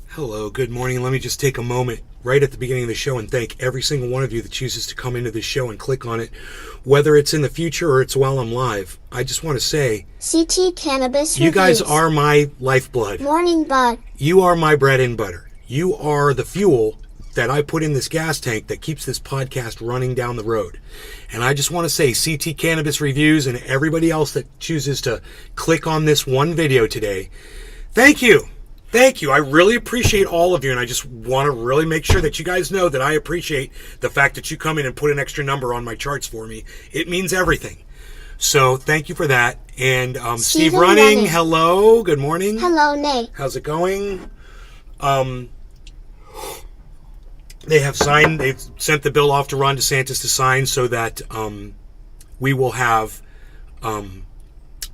Hello, good morning. Let me just take a moment right at the beginning of the show and thank every single one of you that chooses to come into this show and click on it, whether it's in the future or it's while I'm live. I just want to say, CT Cannabis you guys Reviews. are my lifeblood. Morning Bud. You are my bread and butter. You are the fuel that I put in this gas tank that keeps this podcast running down the road. And I just want to say, CT Cannabis Reviews and everybody else that chooses to click on this one video today, thank you. Thank you. I really appreciate all of you, and I just want to really make sure that you guys know that I appreciate the fact that you come in and put an extra number on my charts for me. It means everything. So thank you for that. And Steve Running, hello. Good morning. Hello, Nate. How's it going? They've sent the bill off to Ron DeSantis to sign so that we will have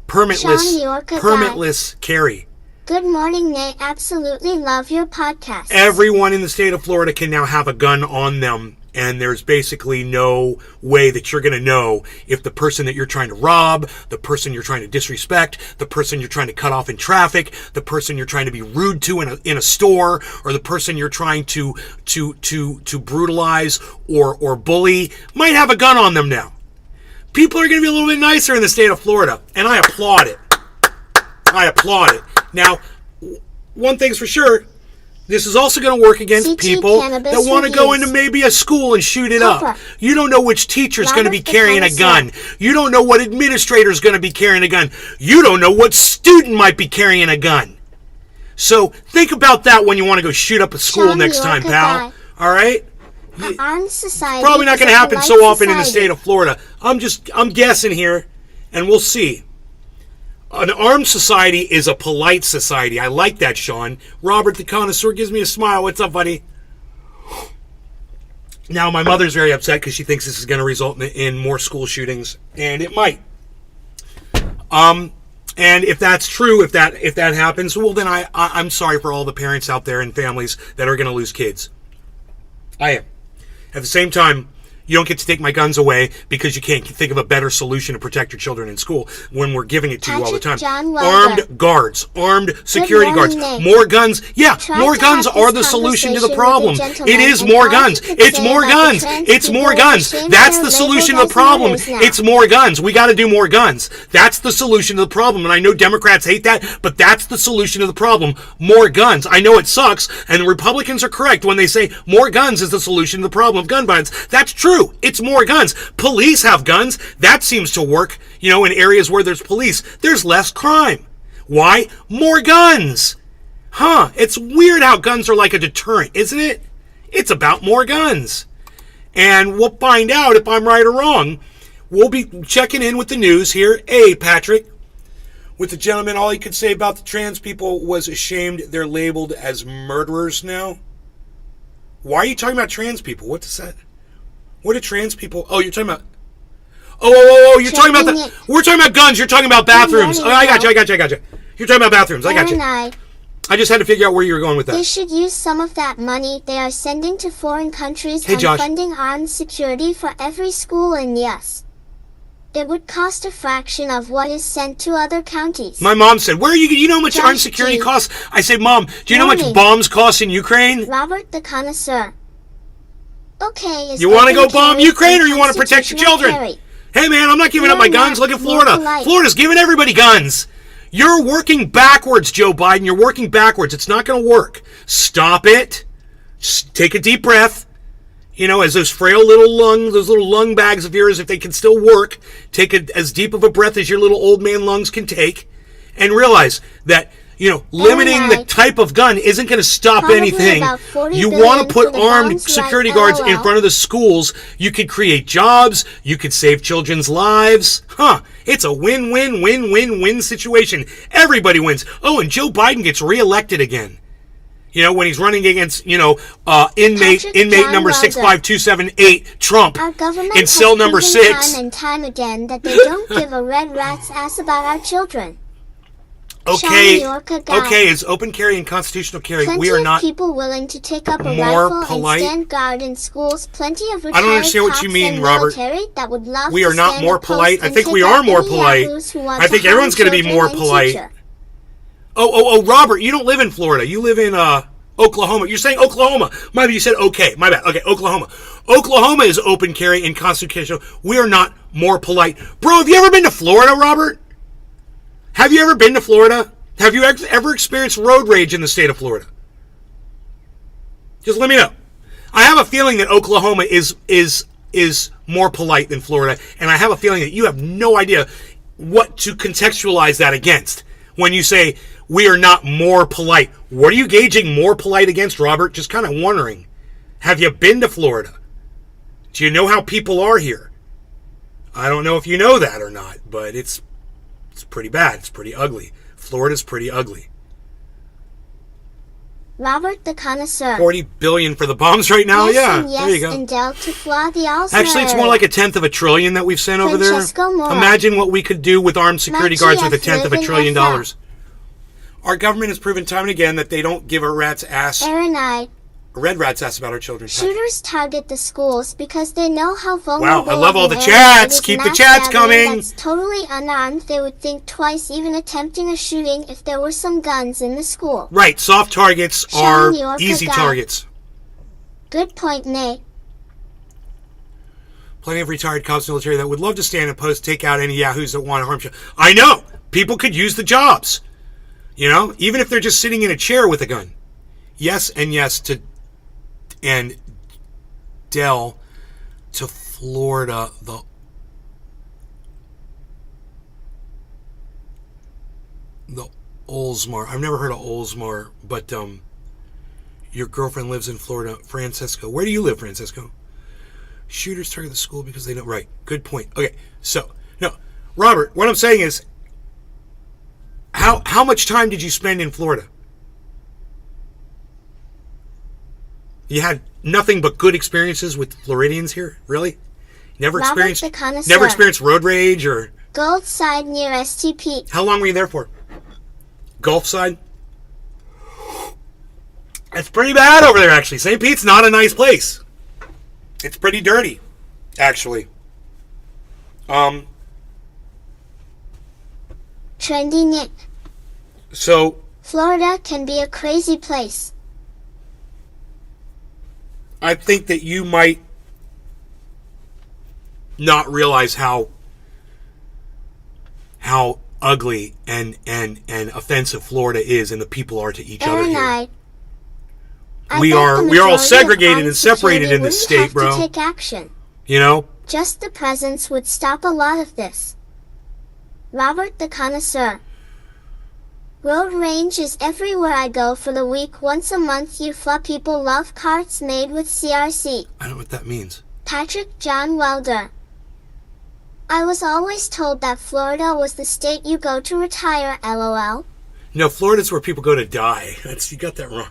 permitless carry. Good morning, Nate. Absolutely love your podcast. Everyone in the state of Florida can now have a gun on them, and there's basically no way that you're going to know if the person that you're trying to rob, the person you're trying to disrespect, the person you're trying to cut off in traffic, the person you're trying to be rude to in a store, or the person you're trying to brutalize or bully might have a gun on them now. People are going to be a little bit nicer in the state of Florida, and I applaud it. I applaud it. Now, one thing's for sure, this is also going to work against people that want to go into maybe a school and shoot it up. You don't know which teacher's going to be carrying a gun. You don't know what administrator's going to be carrying a gun. You don't know what student might be carrying a gun. So think about that when you want to go shoot up a school next time, pal. All right? Probably not going to happen so often in the state of Florida. I'm guessing here, and we'll see. An armed society is a polite society. I like that, Sean. Robert the Connoisseur gives me a smile. What's up, buddy? Now, my mother's very upset because she thinks this is going to result in more school shootings, and it might. And if that's true, if that happens, well, then I'm sorry for all the parents out there and families that are going to lose kids. I am. At the same time, you don't get to take my guns away because you can't think of a better solution to protect your children in school when we're giving it to you all the time. Armed guards, armed security guards, more guns. Yeah, more guns are the solution to the problem. It is more guns. It's more guns. It's more guns. That's the solution to the problem. It's more guns. We got to do more guns. That's the solution to the problem. And I know Democrats hate that, but that's the solution to the problem. More guns. I know it sucks, and the Republicans are correct when they say more guns is the solution to the problem of gun violence. That's true. It's more guns. Police have guns. That seems to work, in areas where there's police. There's less crime. Why? More guns. It's weird how guns are like a deterrent, isn't it? It's about more guns. And we'll find out if I'm right or wrong. We'll be checking in with the news here. Hey, Patrick. With the gentleman, all he could say about the trans people was ashamed they're labeled as murderers now. Why are you talking about trans people? What does that... What are trans people? Oh, you're talking about... Oh, you're talking about the... We're talking about guns. You're talking about bathrooms. Oh, I got you. You're talking about bathrooms. I got you. I just had to figure out where you were going with that. They should use some of that money they are sending to foreign countries on funding armed security for every school, and yes, it would cost a fraction of what is sent to other counties. My mom said, "Where are you? You know how much armed security costs?" I said, "Mom, do you know how much bombs cost in Ukraine?" Robert the Connoisseur. Okay, you want to go bomb Ukraine or you want to protect your children? Hey, man, I'm not giving up my guns. Look at Florida. Florida's giving everybody guns. You're working backwards, Joe Biden. You're working backwards. It's not going to work. Stop it. Just take a deep breath. As those frail little those little lung bags of yours, if they can still work, take as deep of a breath as your little old man lungs can take, and realize that limiting the type of gun isn't going to stop anything. You want to put armed security guards in front of the schools. You could create jobs. You could save children's lives. It's a win-win-win-win-win situation. Everybody wins. Oh, and Joe Biden gets reelected again. When he's running against, inmate number 65278, Trump, in cell number 6. Time and time again that they don't give a red rat's ass about our children. Okay, it's open carry and constitutional carry. We are not people willing to take up a rifle and stand guard in schools. Plenty of retired I don't understand what you mean, Robert. That would love we are not more polite. I think we are more polite. I think everyone's going to be more polite. Oh, Robert, you don't live in Florida. You live in Oklahoma. You're saying Oklahoma. Maybe you said okay. My bad. Okay, Oklahoma. Oklahoma is open carry and constitutional. We are not more polite. Bro, have you ever been to Florida, Robert? Have you ever been to Florida? Have you ever experienced road rage in the state of Florida? Just let me know. I have a feeling that Oklahoma is more polite than Florida, and I have a feeling that you have no idea what to contextualize that against when you say we are not more polite. What are you gauging more polite against, Robert? Just kind of wondering. Have you been to Florida? Do you know how people are here? I don't know if you know that or not, but it's pretty bad. It's pretty ugly. Florida's pretty ugly. Robert the Connoisseur. 40 billion for the bombs right now? Yes, yeah, and yes, there you go. And Delta Fla the Actually, it's more like a tenth of a trillion that we've sent over there. Mora. Imagine what we could do with armed security guards with a tenth of a trillion dollars. Our government has proven time and again that they don't give a rat's ass, a red rat's ass about our children. Shooters target the schools because they know how vulnerable. Wow, I love all the chats. Keep the chats coming. That's totally unarmed. They would think twice even attempting a shooting if there were some guns in the school. Right, soft targets are easy targets. Good point, Nate. Plenty of retired cops in the military that would love to stand and post, take out any yahoos that want to harm children. I know. People could use the jobs. You know, even if they're just sitting in a chair with a gun. Yes and yes to... And Dell to Florida, the Oldsmar. I've never heard of Oldsmar, but your girlfriend lives in Florida, Francisco. Where do you live, Francisco? Shooters target the school because they don't. Right. Good point. Okay. So no, Robert. What I'm saying is, how much time did you spend in Florida? You had nothing but good experiences with Floridians here? Really? Never experienced road rage or... Gulf side near STP. How long were you there for? Gulf side? It's pretty bad over there, actually. St. Pete's not a nice place. It's pretty dirty, actually. Trendy Nick. So... Florida can be a crazy place. I think that you might not realize how ugly and offensive Florida is, and the people are to each other here. We are all segregated and separated in this state, bro. Take action. You know? Just the presence would stop a lot of this. Robert the Connoisseur. Road rage is everywhere I go for the week. Once a month you fla people love carts made with CRC. I don't know what that means. Patrick John Welder. I was always told that Florida was the state you go to retire, LOL. No, Florida's where people go to die. You got that wrong.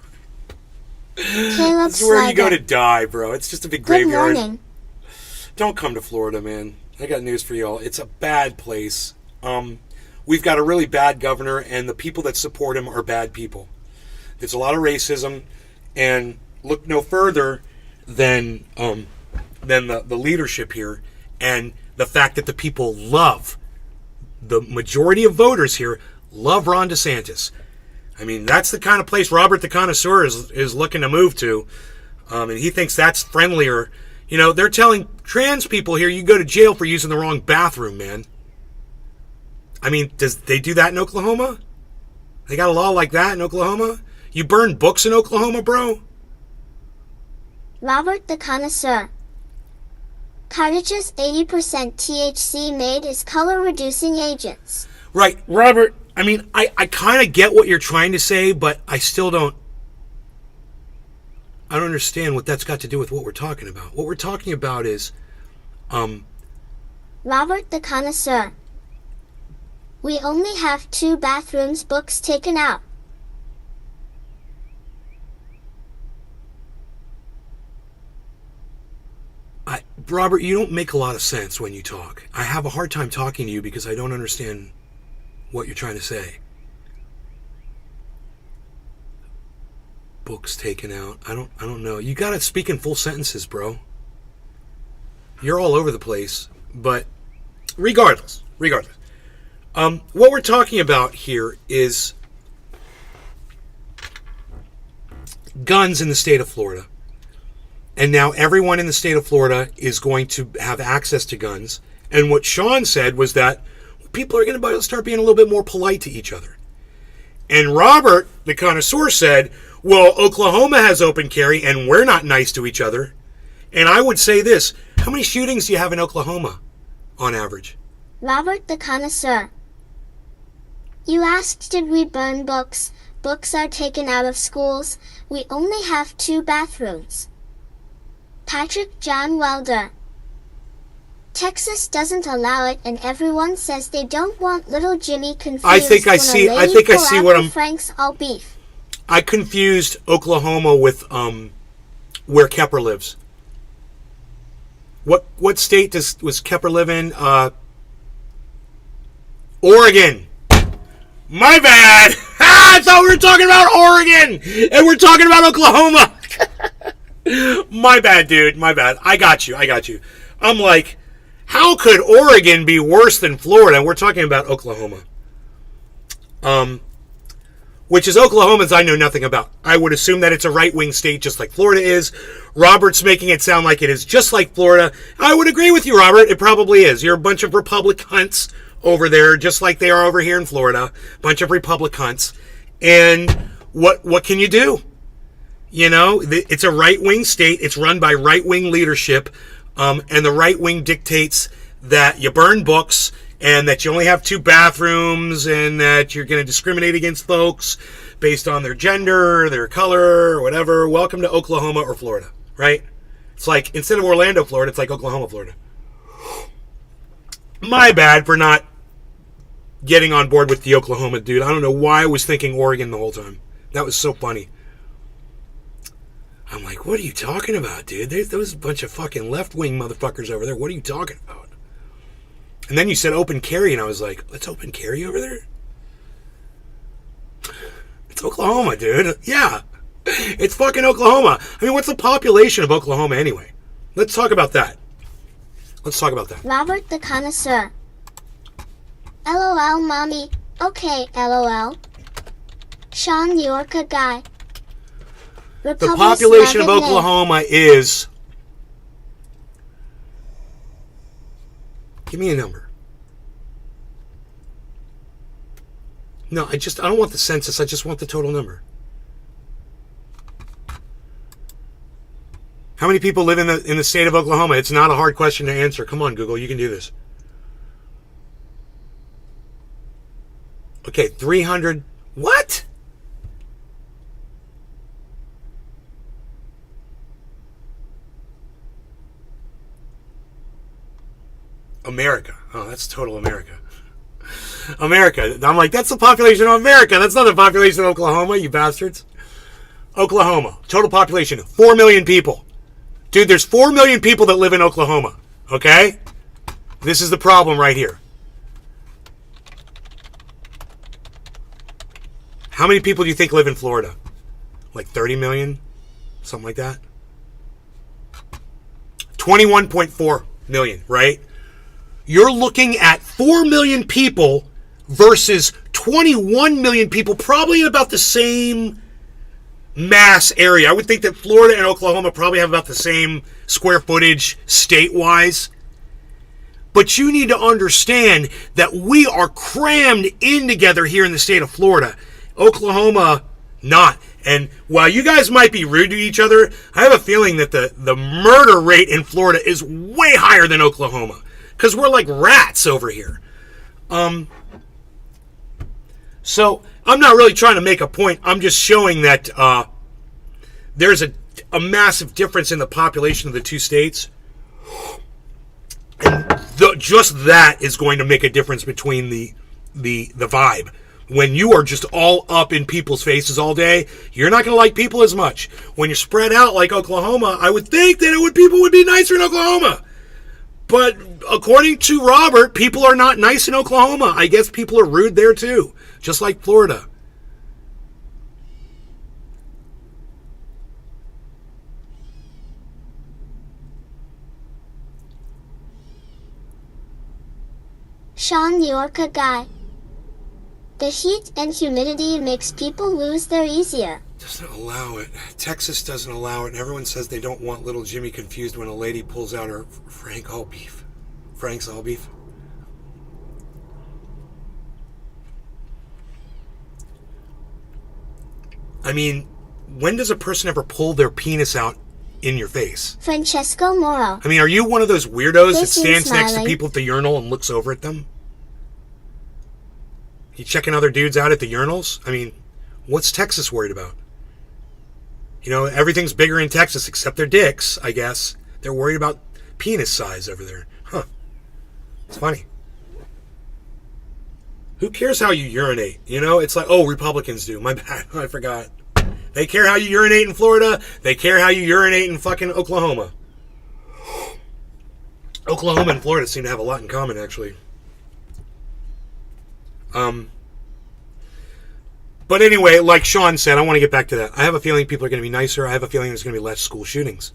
Caleb It's where you go to die, bro. It's just a big graveyard. Good morning. Don't come to Florida, man. I got news for y'all. It's a bad place. We've got a really bad governor, and the people that support him are bad people. There's a lot of racism, and look no further than the leadership here, and the fact that the people the majority of voters here love Ron DeSantis. I mean, that's the kind of place Robert the Connoisseur is looking to move to, and he thinks that's friendlier. You know, they're telling trans people here you go to jail for using the wrong bathroom, man. I mean, does they do that in Oklahoma? They got a law like that in Oklahoma? You burn books in Oklahoma, bro? Robert the Connoisseur. Cartage's 80% THC made is color-reducing agents. Right, Robert. I mean, I kind of get what you're trying to say, but I still don't... I don't understand what that's got to do with what we're talking about. What we're talking about is... Robert the Connoisseur. We only have 2 bathrooms, books taken out. Robert, you don't make a lot of sense when you talk. I have a hard time talking to you because I don't understand what you're trying to say. Books taken out. I don't know. You gotta speak in full sentences, bro. You're all over the place, but regardless. What we're talking about here is guns in the state of Florida. And now everyone in the state of Florida is going to have access to guns. And what Sean said was that people are going to start being a little bit more polite to each other. And Robert, the connoisseur, said, well, Oklahoma has open carry and we're not nice to each other. And I would say this, how many shootings do you have in Oklahoma on average? Robert the connoisseur. You asked, did we burn books? Books are taken out of schools. We only have 2 bathrooms. Patrick John Welder. Texas doesn't allow it, and everyone says they don't want little Jimmy confused. I think I see what I'm. Frank's all beef. I confused Oklahoma with where Kepper lives. What state was Kepper live in? Oregon. My bad. I thought we were talking about Oregon, and we're talking about Oklahoma. My bad, dude. My bad. I got you. I'm like, how could Oregon be worse than Florida? We're talking about Oklahoma. Which is Oklahoma's I know nothing about. I would assume that it's a right-wing state just like Florida is. Robert's making it sound like it is just like Florida. I would agree with you, Robert. It probably is. You're a bunch of Republic cunts over there, just like they are over here in Florida. Bunch of Republic cunts. And what can you do? You know, it's a right-wing state. It's run by right-wing leadership. And the right wing dictates that you burn books and that you only have 2 bathrooms and that you're going to discriminate against folks based on their gender, their color, or whatever. Welcome to Oklahoma or Florida, right? It's like, instead of Orlando, Florida, it's like Oklahoma, Florida. My bad for not getting on board with the Oklahoma dude. I don't know why I was thinking Oregon the whole time. That was so funny. I'm like, what are you talking about, dude? There's a bunch of fucking left-wing motherfuckers over there. What are you talking about? And then you said open carry, and I was like, let's open carry over there? It's Oklahoma, dude. Yeah. It's fucking Oklahoma. I mean, what's the population of Oklahoma anyway? Let's talk about that. Robert the connoisseur. LOL, mommy. Okay, LOL. Sean, you're a guy. The population of Oklahoma is... Give me a number. No, I don't want the census. I just want the total number. How many people live in the state of Oklahoma? It's not a hard question to answer. Come on, Google. You can do this. Okay, 300... What? America. Oh, that's total America. America. I'm like, that's the population of America. That's not the population of Oklahoma, you bastards. Oklahoma. Total population, 4 million people. Dude, there's 4 million people that live in Oklahoma. Okay? This is the problem right here. How many people do you think live in Florida? Like 30 million? Something like that? 21.4 million, right? You're looking at 4 million people versus 21 million people, probably in about the same mass area. I would think that Florida and Oklahoma probably have about the same square footage state-wise. But you need to understand that we are crammed in together here in the state of Florida. Oklahoma, not. And while you guys might be rude to each other, I have a feeling that the murder rate in Florida is way higher than Oklahoma. Because we're like rats over here. So I'm not really trying to make a point. I'm just showing that there's a massive difference in the population of the two states. And just that is going to make a difference between the vibe. When you are just all up in people's faces all day, you're not going to like people as much. When you're spread out like Oklahoma, I would think that people would be nicer in Oklahoma. But according to Robert, people are not nice in Oklahoma. I guess people are rude there too, just like Florida. Sean, you're a guy. The heat and humidity makes people lose their easier. Doesn't allow it. Texas doesn't allow it, and everyone says they don't want little Jimmy confused when a lady pulls out her Frank's all beef. I mean, when does a person ever pull their penis out in your face? Francesco Moro. I mean, are you one of those weirdos that Facing stands next to smiling. people at the urinal and looks over at them? You checking other dudes out at the urinals? I mean, what's Texas worried about? You know, everything's bigger in Texas except their dicks, I guess. They're worried about penis size over there. Huh. It's funny. Who cares how you urinate? You know, it's like, oh, Republicans do. My bad. I forgot. They care how you urinate in Florida. They care how you urinate in fucking Oklahoma. Oklahoma and Florida seem to have a lot in common, actually. But anyway, like Sean said, I want to get back to that. I have a feeling people are going to be nicer. I have a feeling there's going to be less school shootings.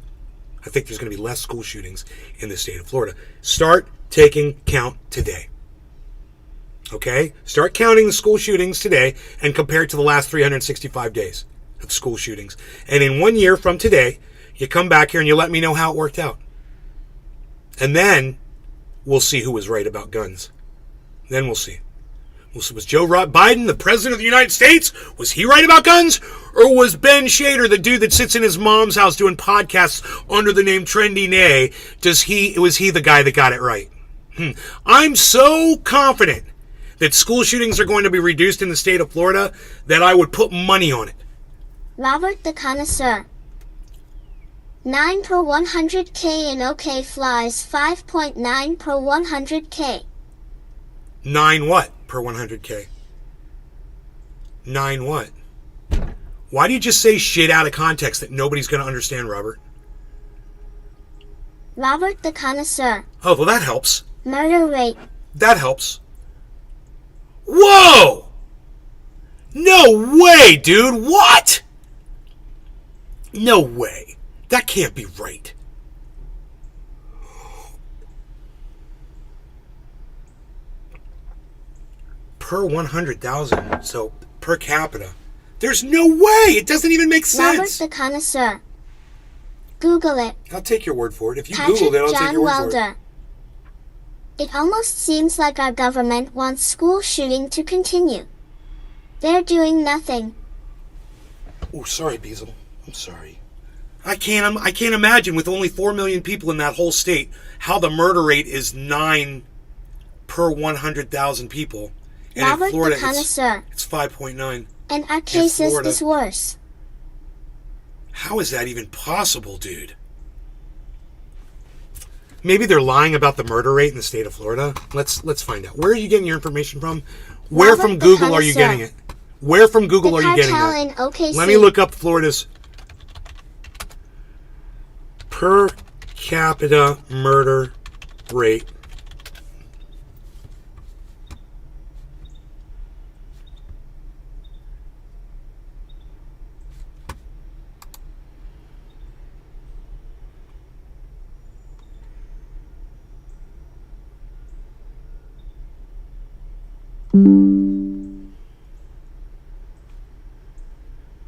I think there's going to be less school shootings in the state of Florida. Start taking count today. Okay? Start counting the school shootings today and compare it to the last 365 days of school shootings. And in 1 year from today, you come back here and you let me know how it worked out. And then we'll see who was right about guns. Then we'll see. Was Joe Biden, the president of the United States, was he right about guns? Or was Ben Shader, the dude that sits in his mom's house doing podcasts under the name Trendy Nay, was he the guy that got it right? I'm so confident that school shootings are going to be reduced in the state of Florida that I would put money on it. Robert the Connoisseur. 9 per 100K in OK flies 5.9 per 100K. 9 what per 100K? 9 what? Why do you just say shit out of context that nobody's going to understand, Robert? Robert the Connoisseur. Oh, well, that helps. Murder rate. That helps. Whoa! No way, dude! What? No way. That can't be right. Per 100,000, so per capita. There's no way! It doesn't even make sense! Robert the Connoisseur. Google it. I'll take your word for it. If you Patrick Googled it, I'll John take your word for it. Welder. It almost seems like our government wants school shooting to continue. They're doing nothing. Oh, sorry, Beazle. I'm sorry. I can't imagine with only 4 million people in that whole state how the murder rate is 9 per 100,000 people. And Robert in Florida, the Connoisseur. it's 5.9. And our cases Florida. is worse. How is that even possible, dude? Maybe they're lying about the murder rate in the state of Florida. Let's find out. Where are you getting your information from? Where Robert from the Google are you Connoisseur. getting it? Where from Google The are you getting cartel that? in OKC. Let me look up Florida's per capita murder rate.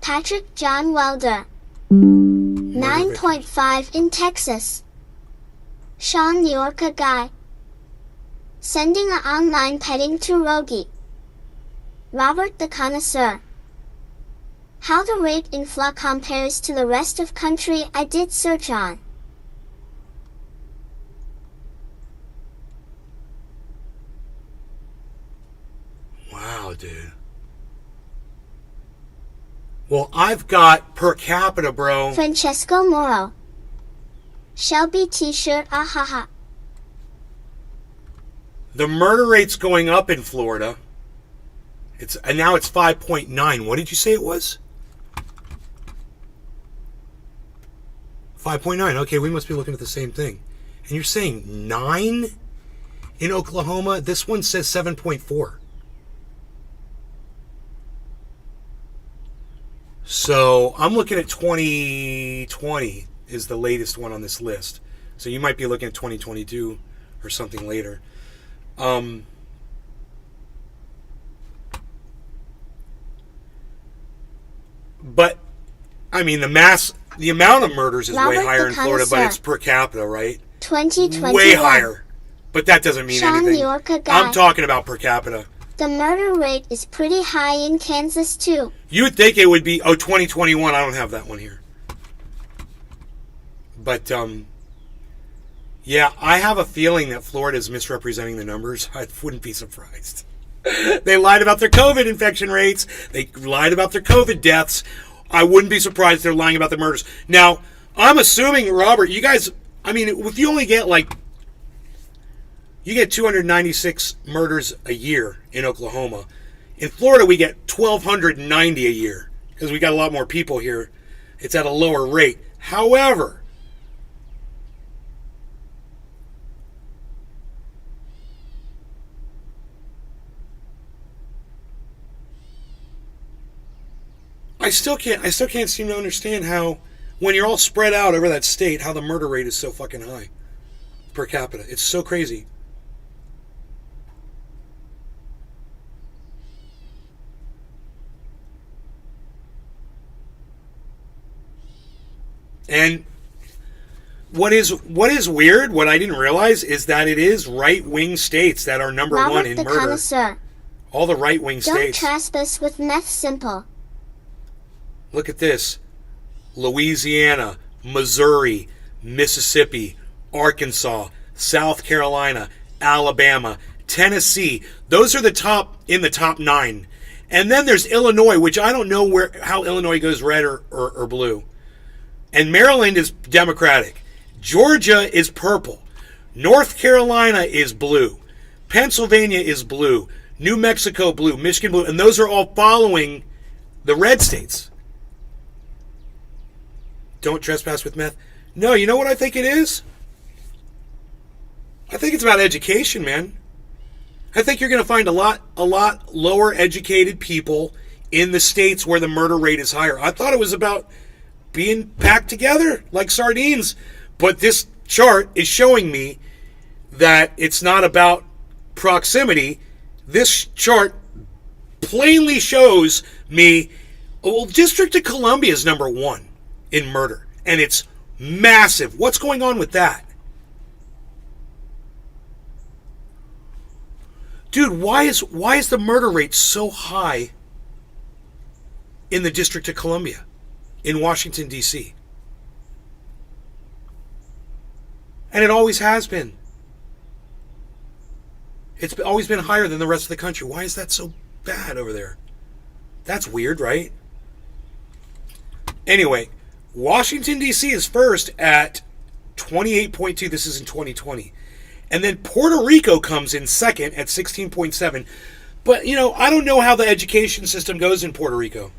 Patrick John Welder. 9.5 in Texas. Sean New Yorker guy. Sending a online petting to Rogie. Robert the Connoisseur. How the rate in FLA compares to the rest of country I did search on. Wow, dude. Well, I've got per capita, bro. Francesco Moro. Shelby t-shirt, ahaha. The murder rate's going up in Florida. And now it's 5.9. What did you say it was? 5.9. Okay, we must be looking at the same thing. And you're saying 9 in Oklahoma? This one says 7.4. So I'm looking at 2020 is the latest one on this list. So you might be looking at 2022 or something later. But I mean, the amount of murders is way Robert higher the in Florida, but Connoisseur. it's per capita, right? 2021. Way higher. But that doesn't mean Sean anything. Yorka guy. I'm talking about per capita. The murder rate is pretty high in Kansas, too. You would think it would be, 2021. I don't have that one here. But, yeah, I have a feeling that Florida is misrepresenting the numbers. I wouldn't be surprised. They lied about their COVID infection rates. They lied about their COVID deaths. I wouldn't be surprised they're lying about the murders. Now, I'm assuming, Robert, you guys, I mean, if you only get you get 296 murders a year in Oklahoma. In Florida, we get 1,290 a year because we got a lot more people here. It's at a lower rate. However, I still can't seem to understand how, when you're all spread out over that state, how the murder rate is so fucking high per capita. It's so crazy. And what is weird, what I didn't realize, is that it is right-wing states that are number Robert one in the murder. Connoisseur. All the right-wing Don't states. trespass with meth simple. Look at this. Louisiana, Missouri, Mississippi, Arkansas, South Carolina, Alabama, Tennessee. Those are the top 9. And then there's Illinois, which I don't know how Illinois goes red or blue. And Maryland is Democratic. Georgia is purple. North Carolina is blue. Pennsylvania is blue. New Mexico blue. Michigan blue. And those are all following the red states. Don't trespass with meth. No, you know what I think it is? I think it's about education, man. I think you're going to find a lot lower educated people in the states where the murder rate is higher. I thought it was about being packed together like sardines. But this chart is showing me that it's not about proximity. This chart plainly shows me, well, District of Columbia is number 1 in murder. And it's massive. What's going on with that? Dude, why is the murder rate so high in the District of Columbia? In Washington, D.C. And it always has been. It's always been higher than the rest of the country. Why is that so bad over there? That's weird, right? Anyway, Washington, D.C. is first at 28.2. This is in 2020. And then Puerto Rico comes in second at 16.7. But, I don't know how the education system goes in Puerto Rico.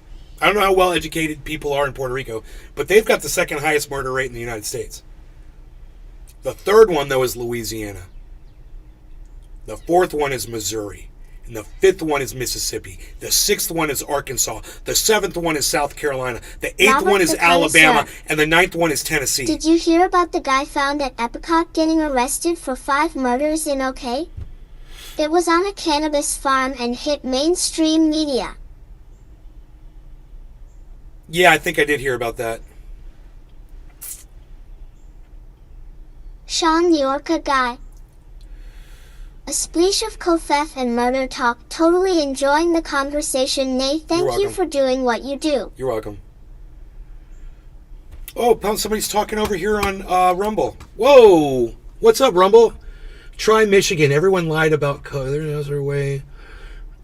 I don't know how well educated people are in Puerto Rico, but they've got the second highest murder rate in the United States. The third one, though, is Louisiana. The fourth one is Missouri. And the fifth one is Mississippi. The sixth one is Arkansas. The seventh one is South Carolina. The eighth one is Alabama. And the ninth one is Tennessee. Did you hear about the guy found at Epcot getting arrested for 5 murders in OK? It was on a cannabis farm and hit mainstream media. Yeah, I think I did hear about that. Sean Yorka guy. A splash of covfefe and murder talk. Totally enjoying the conversation, Nate. Thank you for doing what you do. You're welcome. Oh, somebody's talking over here on Rumble. Whoa! What's up, Rumble? Try Michigan. Everyone lied about COVID. Their deaths are way.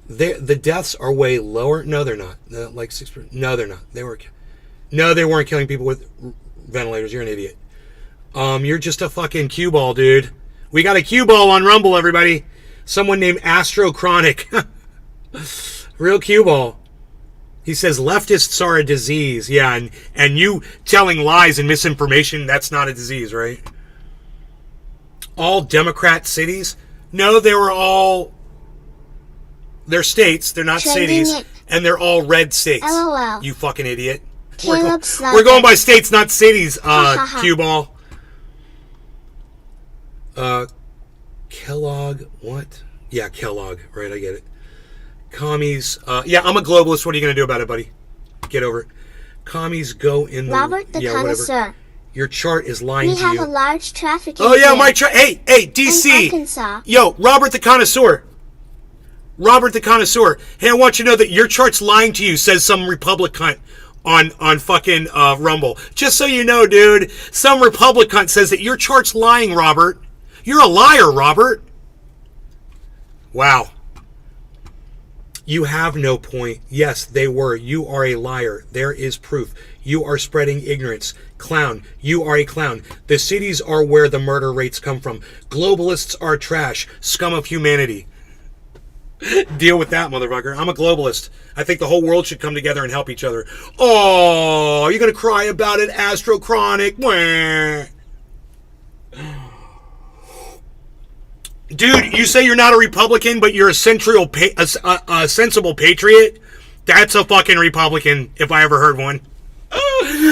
The deaths are way lower. No, they're not. Like 6%. No, they're not. They weren't killing people with ventilators. You're an idiot. You're just a fucking cue ball, dude. We got a cue ball on Rumble, everybody. Someone named Astro Chronic. Real cue ball. He says leftists are a disease. Yeah, and you telling lies and misinformation, that's not a disease, right? All Democrat cities? No, they're states. They're not cities. And they're all red states. LOL. You fucking idiot. We're going by states, not cities, cue ball. Kellogg, what? Yeah, Kellogg, right, I get it. Commies, yeah, I'm a globalist. What are you going to do about it, buddy? Get over it. Commies go in the... Robert the Connoisseur. Whatever. Your chart is lying to you. We have a large traffic. Oh, yeah, my chart. Hey, DC. Arkansas. Yo, Robert the Connoisseur. Robert the Connoisseur. Hey, I want you to know that your chart's lying to you, says some Republic cunt on fucking Rumble. Just so you know, dude, some Republic cunt says that your chart's lying, Robert. You're a liar, Robert. Wow. You have no point. Yes, they were. You are a liar. There is proof. You are spreading ignorance. Clown. You are a clown. The cities are where the murder rates come from. Globalists are trash. Scum of humanity. Deal with that, motherfucker. I'm a globalist. I think the whole world should come together and help each other. Oh, you're going to cry about it, Astrochronic? Wah. Dude, you say you're not a Republican, but you're a sensible patriot? That's a fucking Republican, if I ever heard one.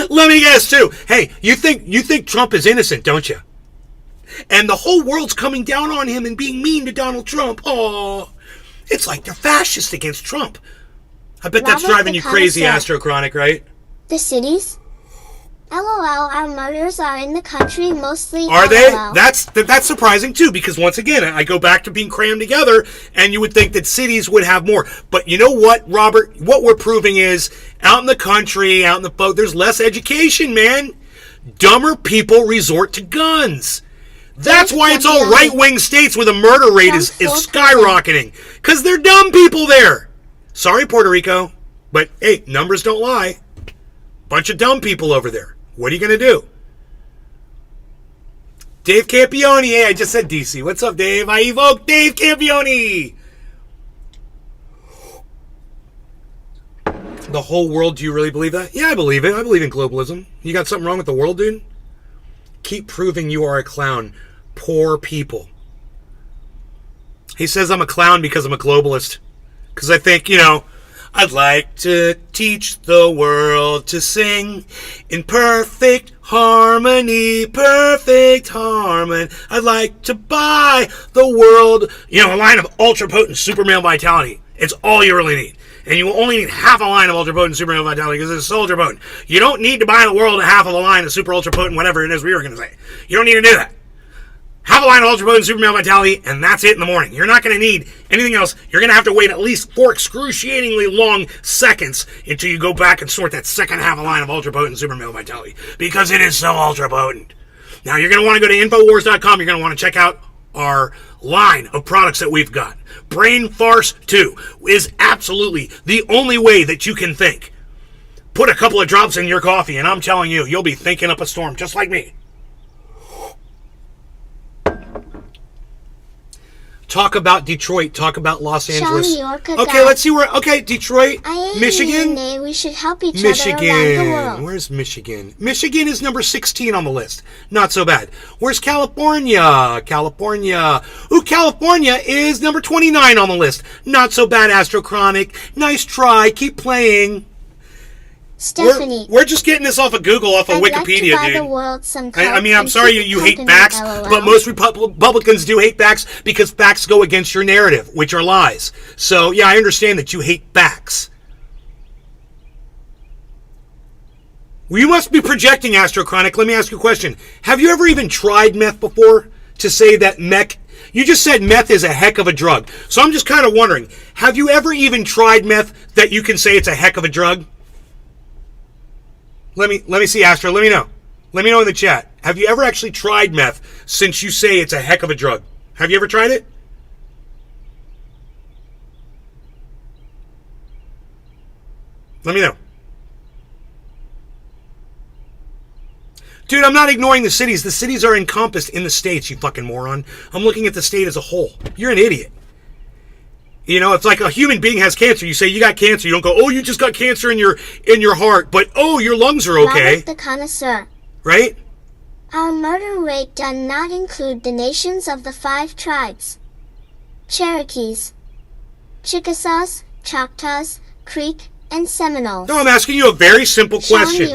Let me guess, too. Hey, you think Trump is innocent, don't you? And the whole world's coming down on him and being mean to Donald Trump. Oh, it's like they're fascist against Trump. I bet that's driving you crazy, Astrochronic, right? The cities? LOL, our murders are in the country mostly. Are they? That's surprising too, because once again, I go back to being crammed together, and you would think that cities would have more. But you know what, Robert? What we're proving is, out in the country, out in the boat, there's less education, man. Dumber people resort to guns. That's why it's all right-wing states where the murder rate is skyrocketing. Because they're dumb people there. Sorry, Puerto Rico. But, hey, numbers don't lie. Bunch of dumb people over there. What are you going to do? Dave Campione. Hey, I just said DC. What's up, Dave? I evoke Dave Campione. The whole world, do you really believe that? Yeah, I believe it. I believe in globalism. You got something wrong with the world, dude? Keep proving you are a clown. Poor people. He says I'm a clown because I'm a globalist. Because I think, I'd like to teach the world to sing in perfect harmony, perfect harmony. I'd like to buy the world, a line of ultra potent super male vitality. It's all you really need. And you only need half a line of ultra potent super male vitality because it's so ultra potent. You don't need to buy the world a half of a line of super ultra potent, whatever it is we were going to say. You don't need to do that. Half a line of ultra potent super male vitality, and that's it in the morning. You're not going to need anything else. You're going to have to wait at least 4 excruciatingly long seconds until you go back and sort that second half a line of ultra potent super male vitality because it is so ultra potent. Now, you're going to want to go to Infowars.com. You're going to want to check out our line of products that we've got. Brain Farce 2 is absolutely the only way that you can think. Put a couple of drops in your coffee, and I'm telling you, you'll be thinking up a storm just like me. Talk about Detroit. Talk about Los Angeles. Okay, let's see where... Okay, Detroit, Michigan. We should help each other around the world. Where's Michigan? Michigan is number 16 on the list. Not so bad. Where's California? California. Ooh, California is number 29 on the list. Not so bad, Astrochronic. Nice try. Keep playing. Stephanie. We're just getting this off of Google, off of Wikipedia, like to buy dude. the world some I'm sorry you hate facts, but most Republicans do hate facts because facts go against your narrative, which are lies. So, yeah, I understand that you hate facts. Well, you must be projecting, Astrochronic. Let me ask you a question. Have you ever even tried meth before to say that meth... You just said meth is a heck of a drug. So I'm just kind of wondering, have you ever even tried meth that you can say it's a heck of a drug? Let me see, Astro. Let me know. Let me know in the chat. Have you ever actually tried meth since you say it's a heck of a drug? Have you ever tried it? Let me know. Dude, I'm not ignoring the cities. The cities are encompassed in the states, you fucking moron. I'm looking at the state as a whole. You're an idiot. It's like a human being has cancer. You say you got cancer. You don't go, oh, you just got cancer in your heart, but oh, your lungs are okay. Robert the Connoisseur. Right? Our murder rate does not include the nations of the 5 tribes. Cherokees, Chickasaws, Choctaws, Creek, and Seminoles. No, I'm asking you a very simple question.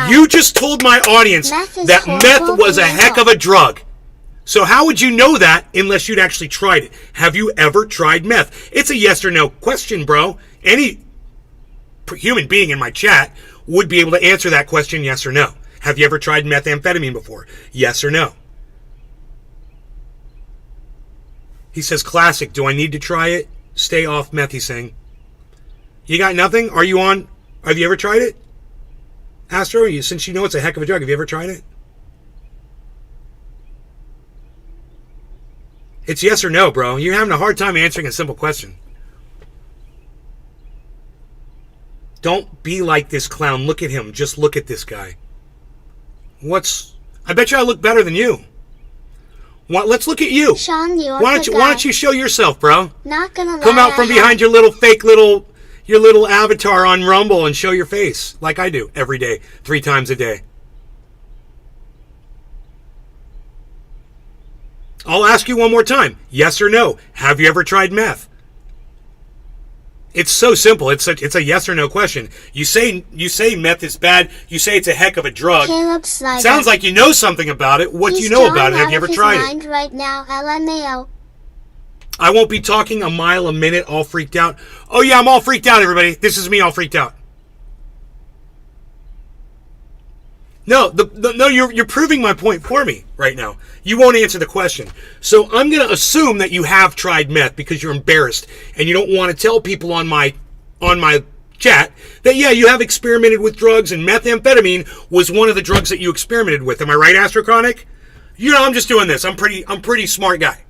You just told my audience that meth was a heck of a drug. So how would you know that unless you'd actually tried it? Have you ever tried meth? It's a yes or no question, bro. Any human being in my chat would be able to answer that question, yes or no. Have you ever tried methamphetamine before? Yes or no. He says, classic. Do I need to try it? Stay off meth, he's saying. You got nothing? Are you on? Have you ever tried it? Astro, since you know it's a heck of a drug, have you ever tried it? It's yes or no, bro. You're having a hard time answering a simple question. Don't be like this clown. Look at him. Just look at this guy. I bet you I look better than you. Let's look at you. Sean, the why don't you show yourself, bro? Not gonna lie. Come out from behind your little fake little avatar on Rumble and show your face like I do every day, 3 times a day. I'll ask you one more time. Yes or no? Have you ever tried meth? It's so simple. It's a yes or no question. You say meth is bad. You say it's a heck of a drug. Caleb Slider. Sounds like you know something about it. What do you know about it? Have you ever tried it? Right now, LMAO. I won't be talking a mile a minute, all freaked out. Oh yeah, I'm all freaked out, everybody. This is me all freaked out. No, no, you're proving my point for me right now. You won't answer the question. So I'm going to assume that you have tried meth because you're embarrassed and you don't want to tell people on my chat that, yeah, you have experimented with drugs and methamphetamine was one of the drugs that you experimented with. Am I right, Astrochronic? You know, I'm just doing this. I'm pretty smart guy.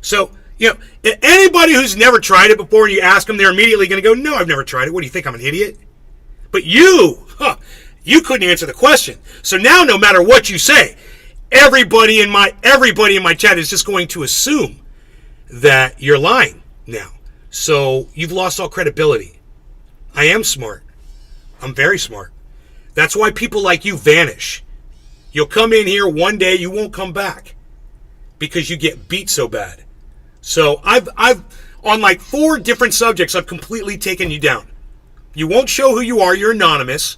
So, you know, anybody who's never tried it before and you ask them, they're immediately going to go, no, I've never tried it. What do you think? I'm an idiot? But you couldn't answer the question. So now, no matter what you say, everybody in my chat is just going to assume that you're lying now. So you've lost all credibility. I am smart. I'm very smart. That's why people like you vanish. You'll come in here one day, you won't come back because you get beat so bad. So I've on like 4 different subjects, I've completely taken you down. You won't show who you are. You're anonymous.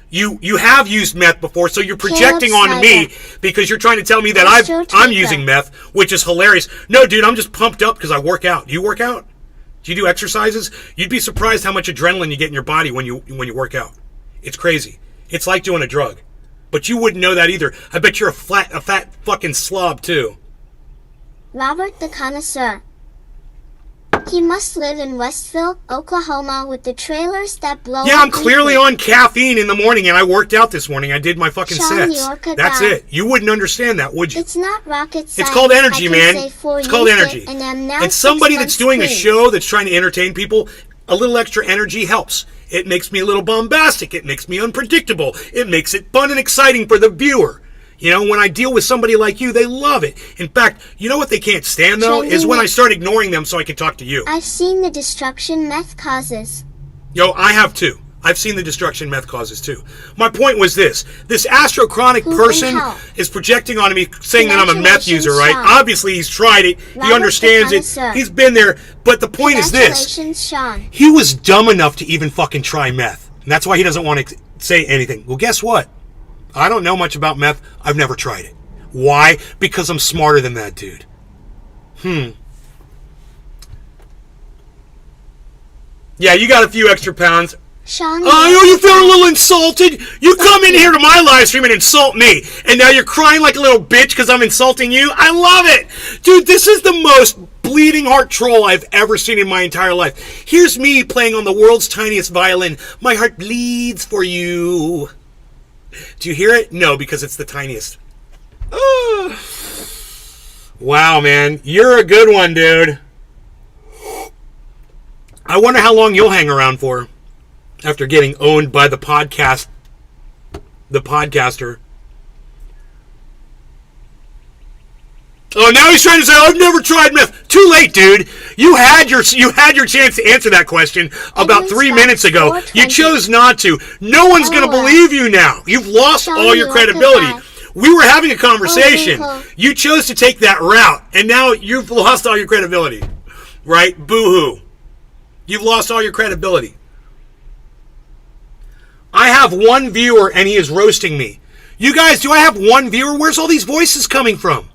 You have used meth before, so you're projecting onto me because you're trying to tell me that I'm using meth, which is hilarious. No, dude, I'm just pumped up because I work out. Do you work out? Do you do exercises? You'd be surprised how much adrenaline you get in your body when you work out. It's crazy. It's like doing a drug. But you wouldn't know that either. I bet you're a fat fucking slob too. Robert the Connoisseur. He must live in Westville, Oklahoma with the trailers that blow. Yeah, I'm clearly on caffeine in the morning and I worked out this morning. I did my fucking sets. That's it. You wouldn't understand that, would you? It's not rocket science. It's called energy, man. It's called energy. And somebody that's doing a show that's trying to entertain people, a little extra energy helps. It makes me a little bombastic. It makes me unpredictable. It makes it fun and exciting for the viewer. You know, when I deal with somebody like you, they love it. In fact, you know what they can't stand, though? Is when I start ignoring them so I can talk to you. I've seen the destruction meth causes. Yo, I have too. I've seen the destruction meth causes too. My point was this. This Astrochronic person is projecting onto me saying that I'm a meth user, right? Sean. Obviously, he's tried it. He understands it. He's been there. But the point is this. Sean. He was dumb enough to even fucking try meth. And that's why he doesn't want to say anything. Well, guess what? I don't know much about meth. I've never tried it. Why? Because I'm smarter than that dude. Yeah, you got a few extra pounds. Sean, you feel a little insulted? You come in here to my live stream and insult me, and now you're crying like a little bitch because I'm insulting you? I love it! Dude, this is the most bleeding heart troll I've ever seen in my entire life. Here's me playing on the world's tiniest violin. My heart bleeds for you. Do you hear it? No, because it's the tiniest. Wow, man. You're a good one, dude. I wonder how long you'll hang around for after getting owned by the podcaster. Oh, now he's trying to say, I've never tried meth. Too late, dude. You had your chance to answer that question about 3 minutes ago. You chose not to. No one's going to believe you now. You've lost all your credibility. We were having a conversation. You chose to take that route, and now you've lost all your credibility. Right? Boo-hoo. You've lost all your credibility. I have one viewer, and he is roasting me. You guys, do I have one viewer? Where's all these voices coming from?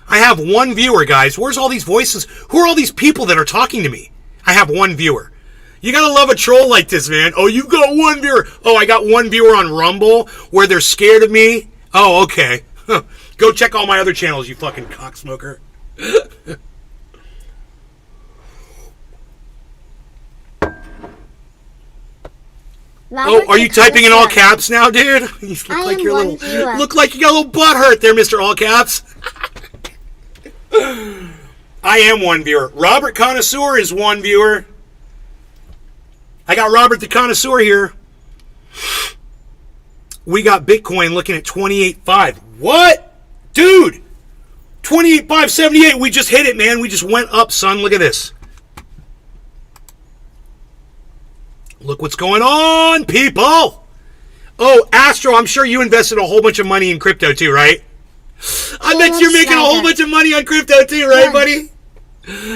I have one viewer, guys. Where's all these voices? Who are all these people that are talking to me? I have one viewer. You gotta love a troll like this, man. Oh, you got one viewer. Oh, I got one viewer on Rumble where they're scared of me. Oh, okay. Go check all my other channels, you fucking cocksmoker. Oh, are you typing in all caps now, dude? You look like you're a little. Look like you got a little butt hurt there, Mr. All Caps. I am one viewer. Robert Connoisseur is one viewer. I got Robert the Connoisseur here. We got Bitcoin looking at 28.5. What? Dude! 28.578. We just hit it, man. We just went up, son. Look at this. Look what's going on, people. Oh, Astro, I'm sure you invested a whole bunch of money in crypto too, right? I bet you're making a whole bunch of money on crypto too, right, buddy?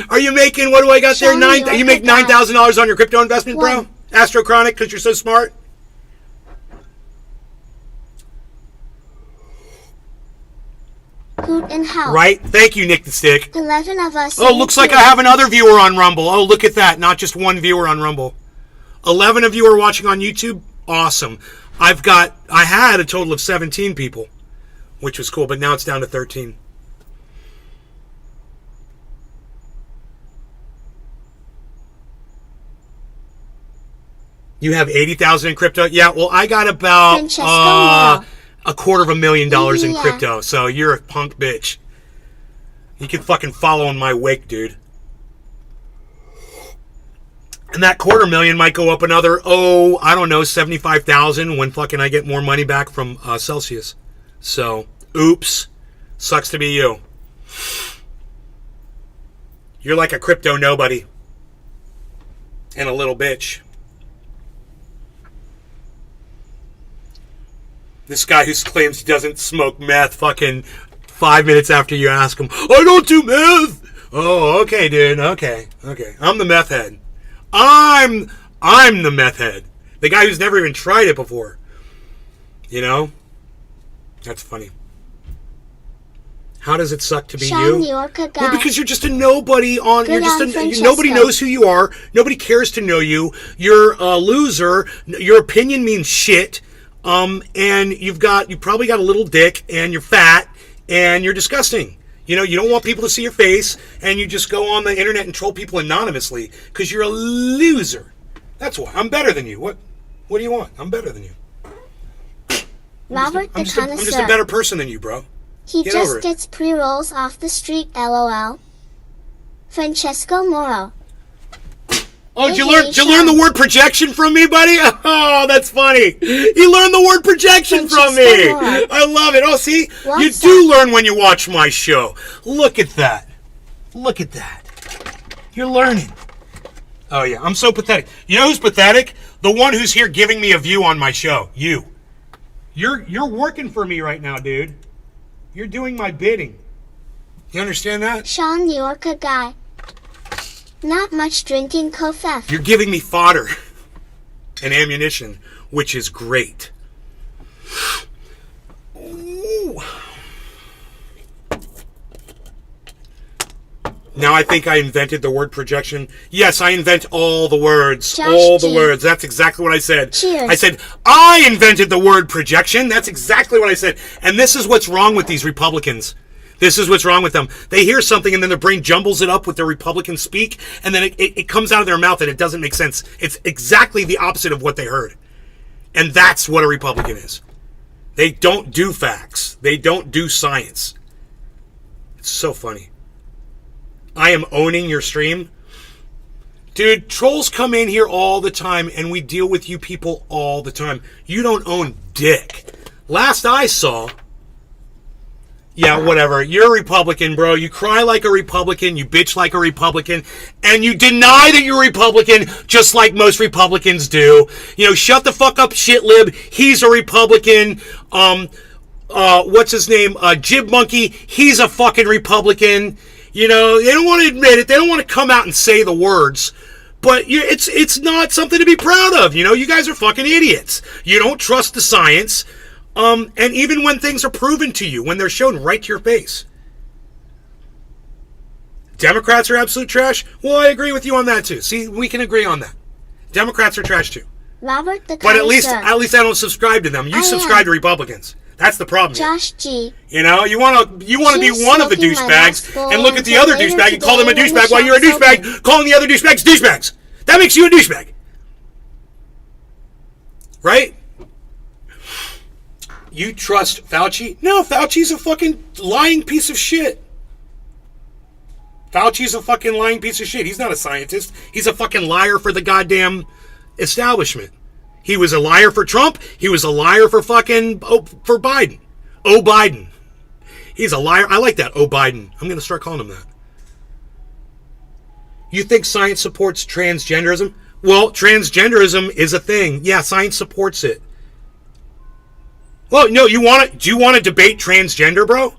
Are you making, what do I got there? You make $9,000 on your crypto investment, bro? Astro Chronic, because you're so smart? Hoot and howl. Right? Thank you, Nick the Stick. 11 of us. Oh, looks like I have another viewer on Rumble. Oh, look at that. Not just one viewer on Rumble. 11 of you are watching on YouTube. Awesome. I had a total of 17 people, which was cool, but now it's down to 13. You have 80,000 in crypto? Yeah, well, I got about $250,000 in crypto, so you're a punk bitch. You can fucking follow in my wake, dude. And that $250,000 might go up another, I don't know, 75,000 when fucking I get more money back from Celsius. So, oops. Sucks to be you. You're like a crypto nobody. And a little bitch. This guy who claims he doesn't smoke meth fucking 5 minutes after you ask him, I don't do meth! Oh, okay, dude. Okay. I'm the meth head. I'm the meth head. The guy who's never even tried it before. You know? That's funny. How does it suck to be you? Well, because you're just a nobody nobody knows who you are. Nobody cares to know you. You're a loser. Your opinion means shit. And you probably got a little dick, and you're fat, and you're disgusting. You know, you don't want people to see your face, and you just go on the internet and troll people anonymously because you're a loser. That's why. I'm better than you. What do you want? I'm better than you. Robert the Connoisseur. I'm just a better person than you, bro. He just gets pre-rolls off the street, LOL. Francesco Moro. Oh, did you learn the word projection from me, buddy? Oh, that's funny. You learned the word projection from me. I love it. Oh, see? You do learn when you watch my show. Look at that. Look at that. You're learning. Oh, yeah. I'm so pathetic. You know who's pathetic? The one who's here giving me a view on my show. You. You're working for me right now, dude. You're doing my bidding. You understand that? Sean, New Yorker guy. Not much drinking, Kofef. You're giving me fodder and ammunition, which is great. Ooh. Now I think I invented the word projection. Yes, I invent all the words. Words. That's exactly what I said. Cheers. I said, I invented the word projection. That's exactly what I said. And this is what's wrong with these Republicans. This is what's wrong with them. They hear something and then their brain jumbles it up with their Republican speak, and then it comes out of their mouth and it doesn't make sense. It's exactly the opposite of what they heard. And that's what a Republican is. They don't do facts. They don't do science. It's so funny. I am owning your stream. Dude, trolls come in here all the time and we deal with you people all the time. You don't own dick. Last I saw... Yeah, whatever. You're a Republican, bro. You cry like a Republican, you bitch like a Republican, and you deny that you're a Republican just like most Republicans do. You know, shut the fuck up, shitlib. He's a Republican. What's his name? Jib Monkey. He's a fucking Republican. You know, they don't want to admit it. They don't want to come out and say the words. But it's not something to be proud of. You know, you guys are fucking idiots. You don't trust the science. And even when things are proven to you, when they're shown right to your face. Democrats are absolute trash? Well, I agree with you on that too. See, we can agree on that. Democrats are trash too. Robert the But at least Connoisseur. I don't subscribe to them. You subscribe to Republicans. That's the problem. Josh G. You know, you want to be one of the smoking my douchebags last and look at the bowl other until douchebag and call them a later douchebag today while you're a when the douchebag, shop's calling the other douchebags douchebags. That makes you a douchebag. Right? You trust Fauci? No, Fauci's a fucking lying piece of shit. Fauci's a fucking lying piece of shit. He's not a scientist. He's a fucking liar for the goddamn establishment. He was a liar for Trump. He was a liar for for Biden. Oh, Biden. He's a liar. I like that. Oh, Biden. I'm going to start calling him that. You think science supports transgenderism? Well, transgenderism is a thing. Yeah, science supports it. Well, no, do you want to debate transgender, bro?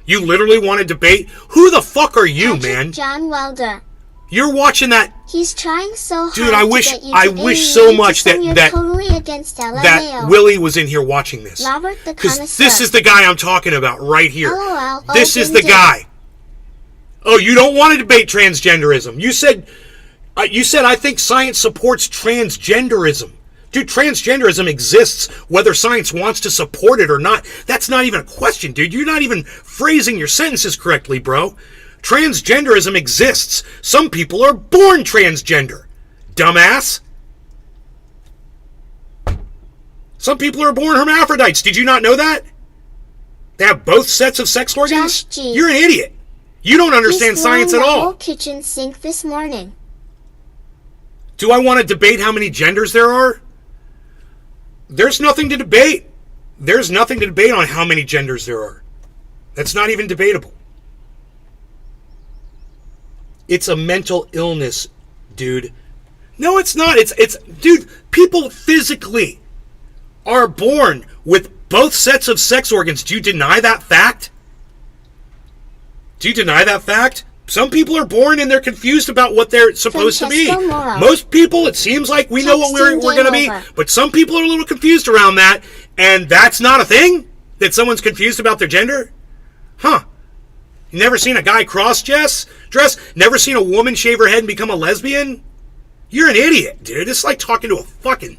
You literally want to debate? Who the fuck are you, Patrick man? John Welder. You're watching that. He's trying so hard. Dude, I wish to so much that totally against LMAO. that Willie was in here watching this. Robert the Because Connoisseur. this is the guy I'm talking about right here. LOL. This is the guy. Oh, you don't want to debate transgenderism. You said I think science supports transgenderism. Dude, transgenderism exists whether science wants to support it or not. That's not even a question, dude. You're not even phrasing your sentences correctly, bro. Transgenderism exists. Some people are born transgender. Dumbass. Some people are born hermaphrodites. Did you not know that? They have both sets of sex organs? Josh G. You're an idiot. You don't understand science at The all. whole kitchen sink this morning. Do I want to debate how many genders there are? There's nothing to debate. There's nothing to debate on how many genders there are. That's not even debatable. It's a mental illness, dude. No, it's not. It's dude, people physically are born with both sets of sex organs. Do you deny that fact? Do you deny that fact? Some people are born and they're confused about what they're supposed to be. Most people, it seems like we know what we're going to be. But some people are a little confused around that. And that's not a thing? That someone's confused about their gender? Huh. You never seen a guy cross-dress? Never seen a woman shave her head and become a lesbian? You're an idiot, dude. It's like talking to a fucking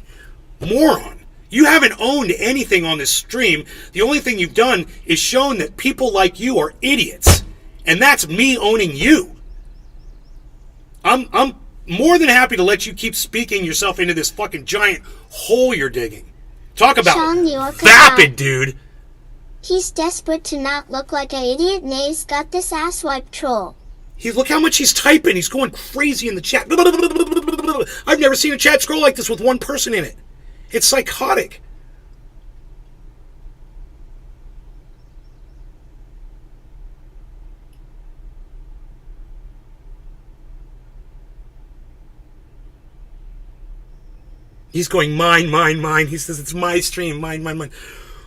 moron. You haven't owned anything on this stream. The only thing you've done is shown that people like you are idiots. And that's me owning you. I'm more than happy to let you keep speaking yourself into this fucking giant hole you're digging. Talk about vapid, dude. He's desperate to not look like an idiot. Nay's got this asswipe troll. Look how much he's typing. He's going crazy in the chat. I've never seen a chat scroll like this with one person in it. It's psychotic. He's going, mine, mine, mine. He says, it's my stream, mine, mine, mine.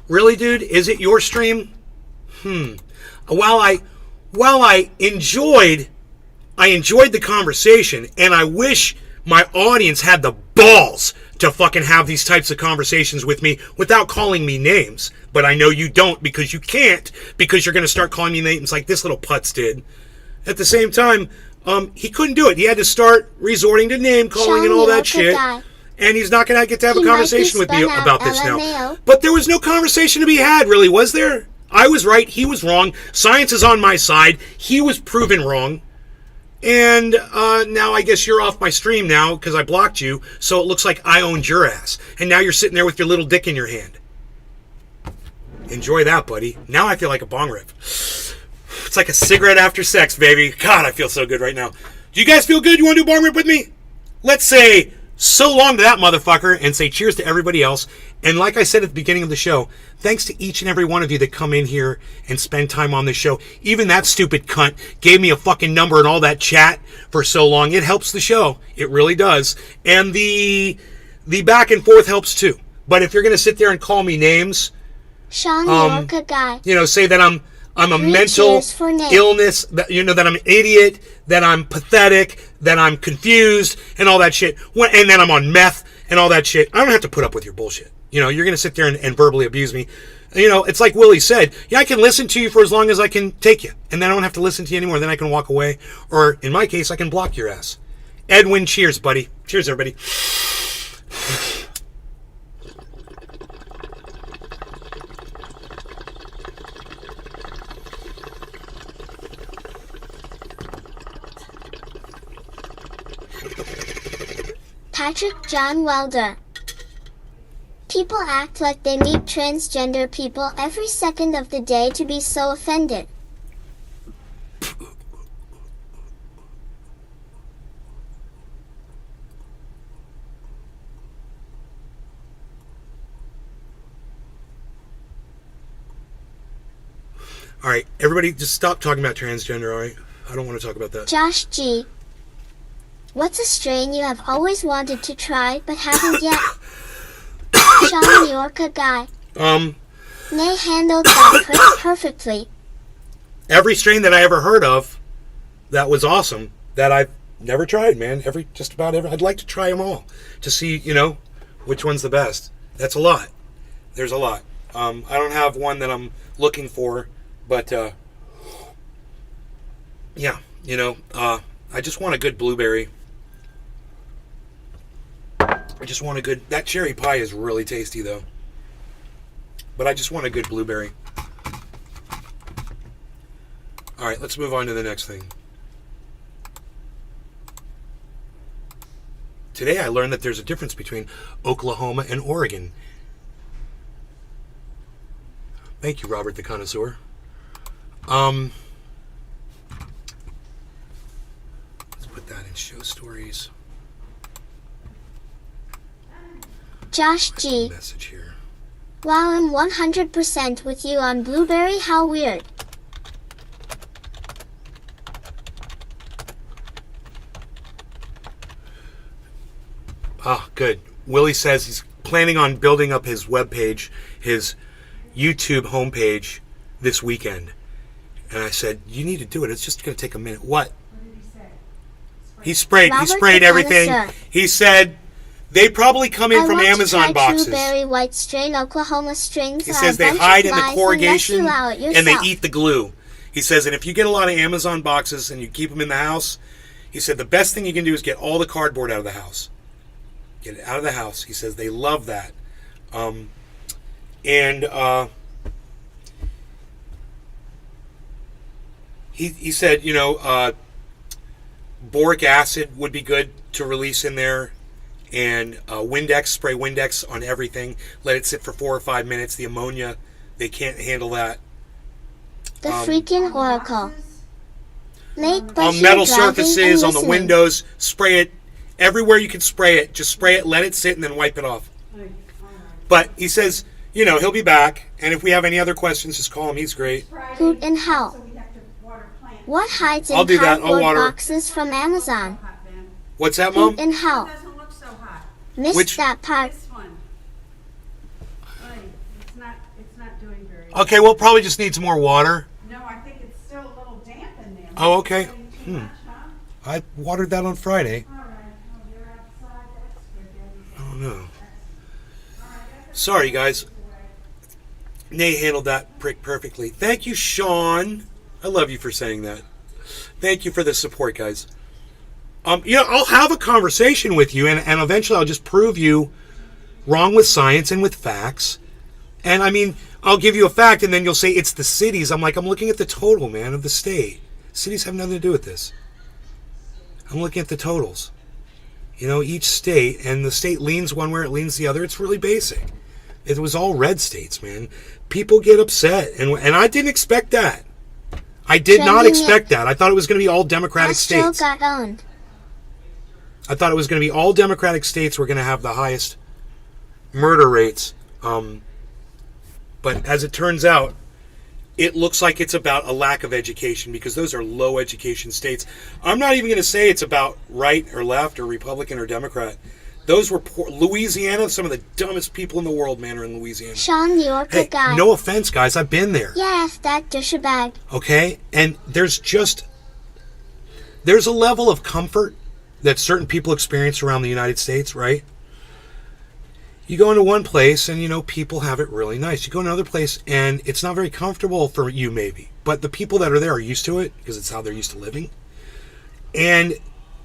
Really, dude? Is it your stream? While I enjoyed the conversation, and I wish my audience had the balls to fucking have these types of conversations with me without calling me names. But I know you don't, because you can't, because you're going to start calling me names like this little putz did. At the same time, he couldn't do it. He had to start resorting to name calling and all that shit. And he's not going to get to have a conversation with me about this now. But there was no conversation to be had, really, was there? I was right. He was wrong. Science is on my side. He was proven wrong. And now I guess you're off my stream now because I blocked you. So it looks like I owned your ass. And now you're sitting there with your little dick in your hand. Enjoy that, buddy. Now I feel like a bong rip. It's like a cigarette after sex, baby. God, I feel so good right now. Do you guys feel good? You want to do a bong rip with me? Let's say so long to that motherfucker and say cheers to everybody else. And like I said at the beginning of the show, thanks to each and every one of you that come in here and spend time on this show. Even that stupid cunt gave me a fucking number and all that chat for so long. It helps the show. It really does. And the back and forth helps too. But if you're going to sit there and call me names, Sean, you're a guy. You know, say that I'm a mental illness, that, you know, that I'm an idiot, that I'm pathetic, that I'm confused, and all that shit. And then I'm on meth and all that shit. I don't have to put up with your bullshit. You know, you're going to sit there and verbally abuse me. You know, it's like Willie said, yeah, I can listen to you for as long as I can take you. And then I don't have to listen to you anymore. Then I can walk away. Or in my case, I can block your ass. Edwin, cheers, buddy. Cheers, everybody. Patrick John Welder. People act like they meet transgender people every second of the day to be so offended. All right, everybody, just stop talking about transgender, all right? I don't want to talk about that. Josh G. What's a strain you have always wanted to try but haven't yet? Sean Yorka guy. Nay handled that perfectly. Every strain that I ever heard of that was awesome that I've never tried, man. Just about every. I'd like to try them all to see, which one's the best. That's a lot. There's a lot. I don't have one that I'm looking for. But, yeah, I just want a good blueberry. I just want a good... That cherry pie is really tasty, though. But I just want a good blueberry. All right, let's move on to the next thing. Today I learned that there's a difference between Oklahoma and Oregon. Thank you, Robert the Connoisseur. Let's put that in show stories. Josh G. Message here. Wow, I'm 100% with you on blueberry. How weird. Ah, good. Willie says he's planning on building up his webpage, his YouTube homepage this weekend. And I said, you need to do it. It's just going to take a minute. What? What did he say? He sprayed everything. He said they probably come in from Amazon boxes. Blueberry white strain Oklahoma strings. He says they hide in the corrugation and they eat the glue. He says, and if you get a lot of Amazon boxes and you keep them in the house, he said the best thing you can do is get all the cardboard out of the house. Get it out of the house. He says they love that. He said, boric acid would be good to release in there, and spray Windex on everything. Let it sit for 4 or 5 minutes. The ammonia, they can't handle that. The freaking oracle. On metal surfaces, on the windows, spray it everywhere you can spray it. Just spray it, let it sit, and then wipe it off. But he says, he'll be back, and if we have any other questions, just call him. He's great. Hoot in hell. What hides in cardboard boxes from Amazon? What's that, Mom? Hoot in hell. Doesn't look so hot. Missed that part. This one. It's not doing very good. Okay, we'll probably just need some more water. No, I think it's still a little damp in there. Oh, okay. Too much, huh? I watered that on Friday. All right. Oh, you're outside. That's good. I don't know. Sorry, guys. Nate handled that prick perfectly. Thank you, Sean. I love you for saying that. Thank you for the support, guys. I'll have a conversation with you, and eventually I'll just prove you wrong with science and with facts. And, I'll give you a fact, and then you'll say it's the cities. I'm looking at the total, man, of the state. Cities have nothing to do with this. I'm looking at the totals. Each state, and the state leans one where it leans the other. It's really basic. It was all red states, man. People get upset, and I didn't expect that. I did not expect that. I thought it was going to be all Democratic states. Got owned. I thought it was going to be all Democratic states were going to have the highest murder rates. But as it turns out, it looks like it's about a lack of education, because those are low education states. I'm not even going to say it's about right or left or Republican or Democrat. Those were poor. Louisiana, some of the dumbest people in the world, man, are in Louisiana. Sean York, guy. No offense, guys. I've been there. Yeah, that douchebag. Okay? And there's a level of comfort that certain people experience around the United States, right? You go into one place and, people have it really nice. You go to another place and it's not very comfortable for you, maybe. But the people that are there are used to it because it's how they're used to living. And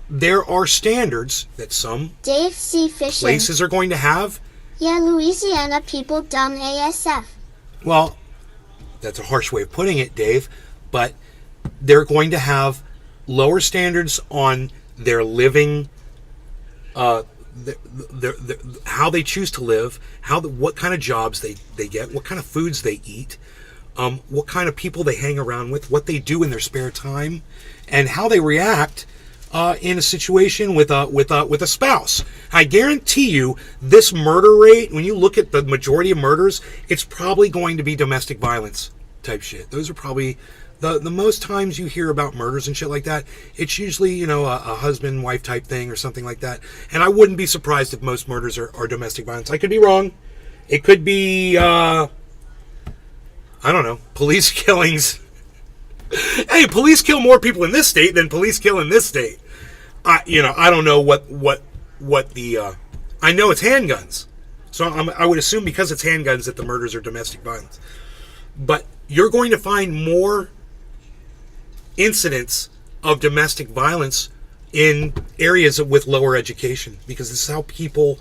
there are standards that some Dave C. Fishing. places are going to have. Yeah, Louisiana people dumb ASF. Well, that's a harsh way of putting it, Dave. But they're going to have lower standards on their living how they choose to live, what kind of jobs they get, what kind of foods they eat, what kind of people they hang around with, what they do in their spare time, and how they react in a situation with a spouse. I guarantee you, this murder rate, when you look at the majority of murders, it's probably going to be domestic violence type shit. Those are probably the most times you hear about murders and shit like that. It's usually, a husband wife type thing or something like that. And I wouldn't be surprised if most murders are domestic violence. I could be wrong. It could be I don't know, police killings. Hey, police kill more people in this state than police kill in this state. I don't know what the I know it's handguns, so I would assume because it's handguns that the murders are domestic violence. But you're going to find more incidents of domestic violence in areas with lower education, because this is how people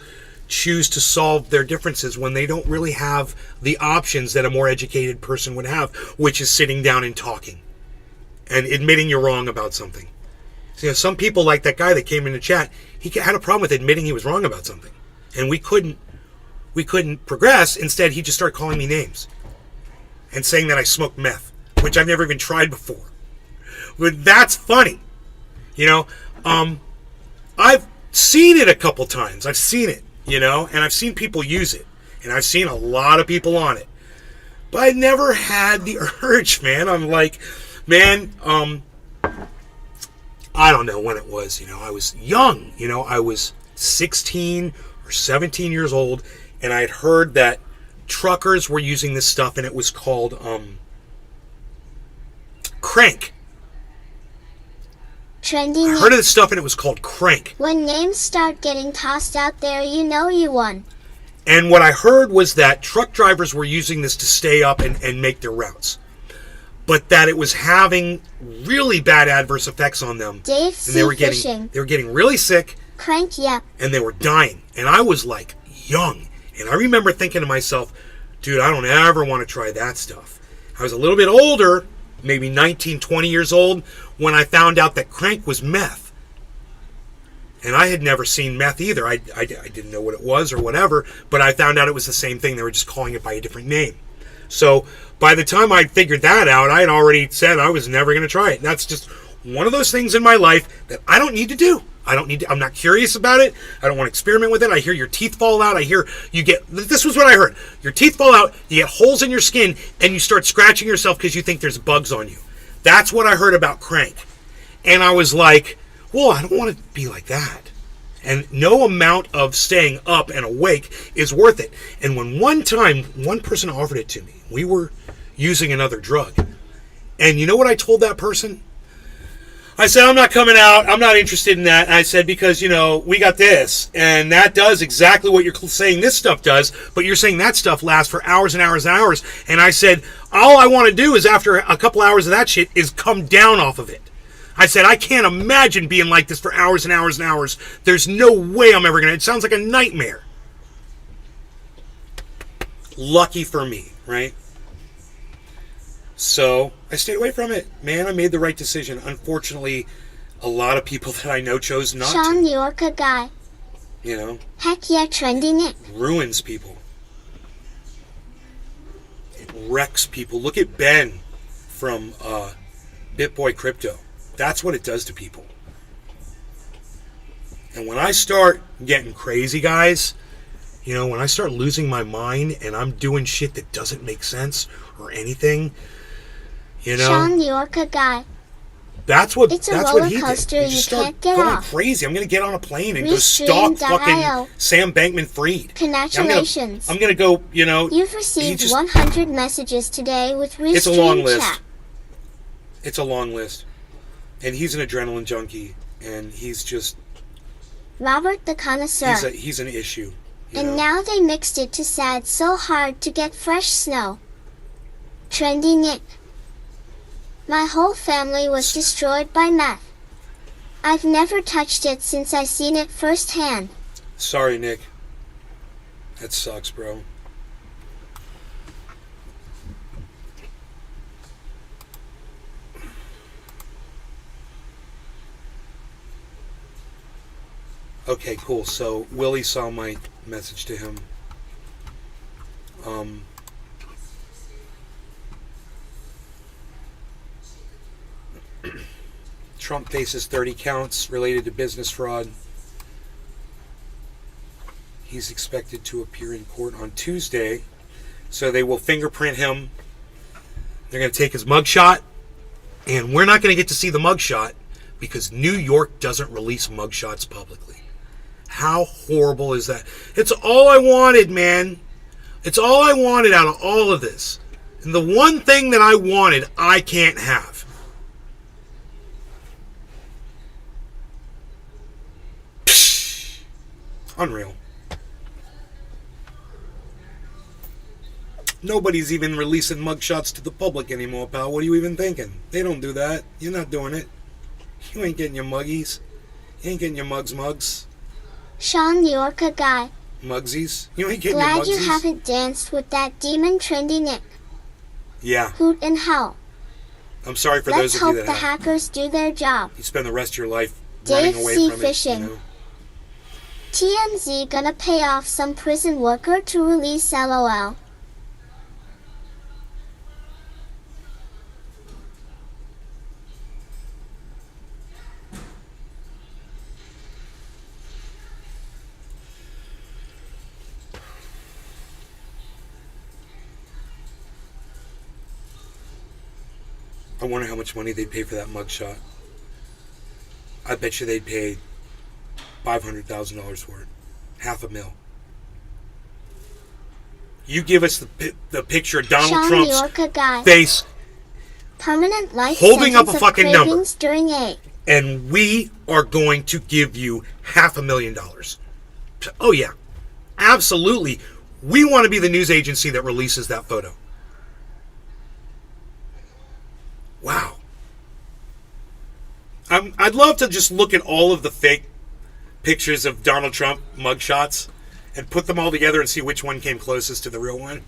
choose to solve their differences when they don't really have the options that a more educated person would have, which is sitting down and talking and admitting you're wrong about something. So, some people, like that guy that came in the chat, he had a problem with admitting he was wrong about something, and we couldn't progress. Instead, he just started calling me names and saying that I smoked meth, which I've never even tried before. But that's funny. I've seen it a couple times. I've seen it, and I've seen people use it, and I've seen a lot of people on it. But I never had the urge, man. I'm like, man, I don't know when it was, I was young, I was 16 or 17 years old, and I had heard that truckers were using this stuff, and it was called crank. Trending. I heard of this stuff, and it was called crank. When names start getting tossed out there, you know you won. And what I heard was that truck drivers were using this to stay up and make their routes, but that it was having really bad adverse effects on them. Dave and they were getting really sick. Crank, yeah. And they were dying. And I was like young, and I remember thinking to myself, dude, I don't ever want to try that stuff. I was a little bit older, maybe 19, 20 years old, when I found out that crank was meth. And I had never seen meth either. I didn't know what it was or whatever, but I found out it was the same thing. They were just calling it by a different name. So by the time I figured that out, I had already said I was never going to try it. That's just one of those things in my life that I don't need to do. I'm not curious about it. I don't want to experiment with it. I hear your teeth fall out. I hear this was what I heard. Your teeth fall out, you get holes in your skin, and you start scratching yourself because you think there's bugs on you. That's what I heard about crank. And I was like, well, I don't want to be like that. And no amount of staying up and awake is worth it. And when one time, one person offered it to me, we were using another drug. And you know what I told that person? I said, I'm not coming out. I'm not interested in that. And I said, because, we got this. And that does exactly what you're saying this stuff does. But you're saying that stuff lasts for hours and hours and hours. And I said, all I want to do is after a couple hours of that shit is come down off of it. I said, I can't imagine being like this for hours and hours and hours. There's no way I'm ever going to. It sounds like a nightmare. Lucky for me, right? So I stayed away from it. Man, I made the right decision. Unfortunately, a lot of people that I know chose not Sean, to. you're a guy. Heck yeah, trending it. Ruins people. It wrecks people. Look at Ben from BitBoy Crypto. That's what it does to people. And when I start getting crazy, guys, when I start losing my mind and I'm doing shit that doesn't make sense or anything, Sean, you're a guy. That's what it's a that's roller what he coaster did. you Just start can't get going off. crazy. I'm gonna get on a plane and Restream. go stalk fucking IO. Sam Bankman-Fried. Congratulations. I'm gonna go. You've received 100 messages today with Restream It's a long chat. list. It's a long list, and he's an adrenaline junkie, and he's just Robert the Connoisseur. he's an issue. And now they mixed it to sad so hard to get fresh snow. Trending it. My whole family was destroyed by meth. I've never touched it since I seen it firsthand. Sorry, Nick. That sucks, bro. Okay, cool. So Willie saw my message to him. Trump faces 30 counts related to business fraud. He's expected to appear in court on Tuesday. So they will fingerprint him. They're going to take his mugshot. And we're not going to get to see the mugshot because New York doesn't release mugshots publicly. How horrible is that? It's all I wanted, man. It's all I wanted out of all of this. And the one thing that I wanted, I can't have. Psh, unreal. Nobody's even releasing mugshots to the public anymore, pal. What are you even thinking? They don't do that. You're not doing it. You ain't getting your muggies. You ain't getting your mugs. Sean, the Orca guy. Mugsies? You ain't getting Glad your mugsies. you haven't danced with that demon trendy Nick. Yeah. Hoot and hell. I'm sorry for Let's those of you hope that the have. hackers do their job. You spend the rest of your life Dave running away C. from Fishing. it. You know? TMZ gonna pay off some prison worker to release LOL. I wonder how much money they'd pay for that mugshot. I bet you they'd pay $500,000 for it. $500,000. You give us the picture of Donald Sean, Trump's the Orca guy. face Permanent life holding up a sentence of fucking number. cravings during a and we are going to give you $500,000. Oh yeah, absolutely. We want to be the news agency that releases that photo. Wow. I'd love to just look at all of the fake pictures of Donald Trump mugshots and put them all together and see which one came closest to the real one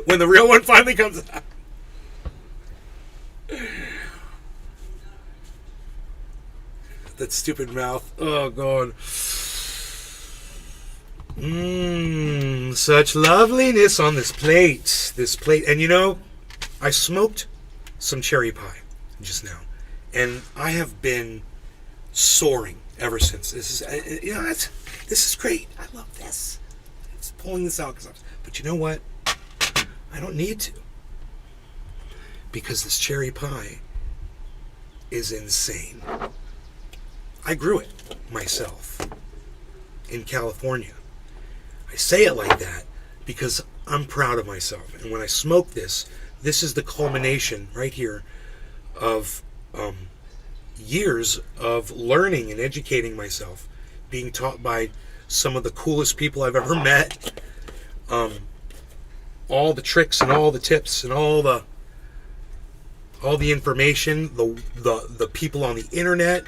when the real one finally comes out. That stupid mouth. Oh, God. Such loveliness on this plate. This plate. And you know, I smoked some cherry pie just now. And I have been soaring ever since. This is, you know, this is great. I love this. It's pulling this out. But you know what? I don't need to. Because this cherry pie is insane. I grew it myself in California. I say it like that because I'm proud of myself. And when I smoke this, this is the culmination right here of years of learning and educating myself, being taught by some of the coolest people I've ever met. All the tricks and all the tips and all the information, the people on the internet,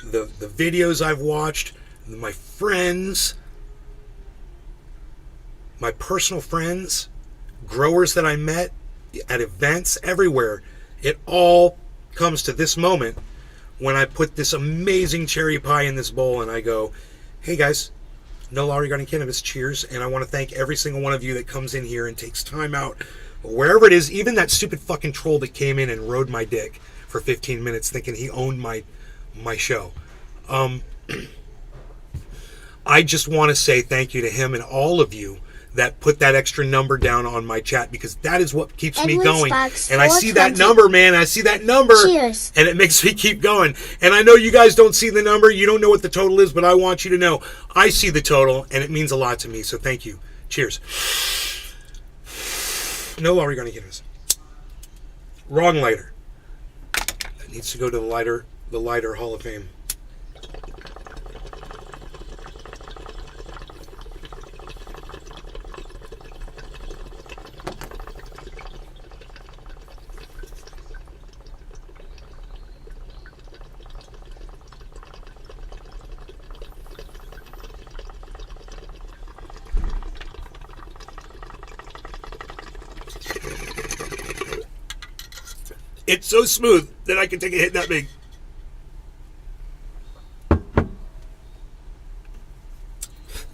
the videos I've watched, my friends, my personal friends, growers that I met at events everywhere. It all comes to this moment when I put this amazing cherry pie in this bowl and I go, hey guys, no law regarding cannabis, cheers. And I want to thank every single one of you that comes in here and takes time out, wherever it is, even that stupid fucking troll that came in and rode my dick for 15 minutes thinking he owned my show. I just want to say thank you to him and all of you that put that extra number down on my chat, because that is what keeps me going. And I see that number, man. I see that number. Cheers. And it makes me keep going. And I know you guys don't see the number. You don't know what the total is, but I want you to know I see the total, and it means a lot to me. So thank you. Cheers. No law regarding cannabis. Wrong lighter. That needs to go to the lighter Hall of Fame. It's so smooth that I can take a hit that big.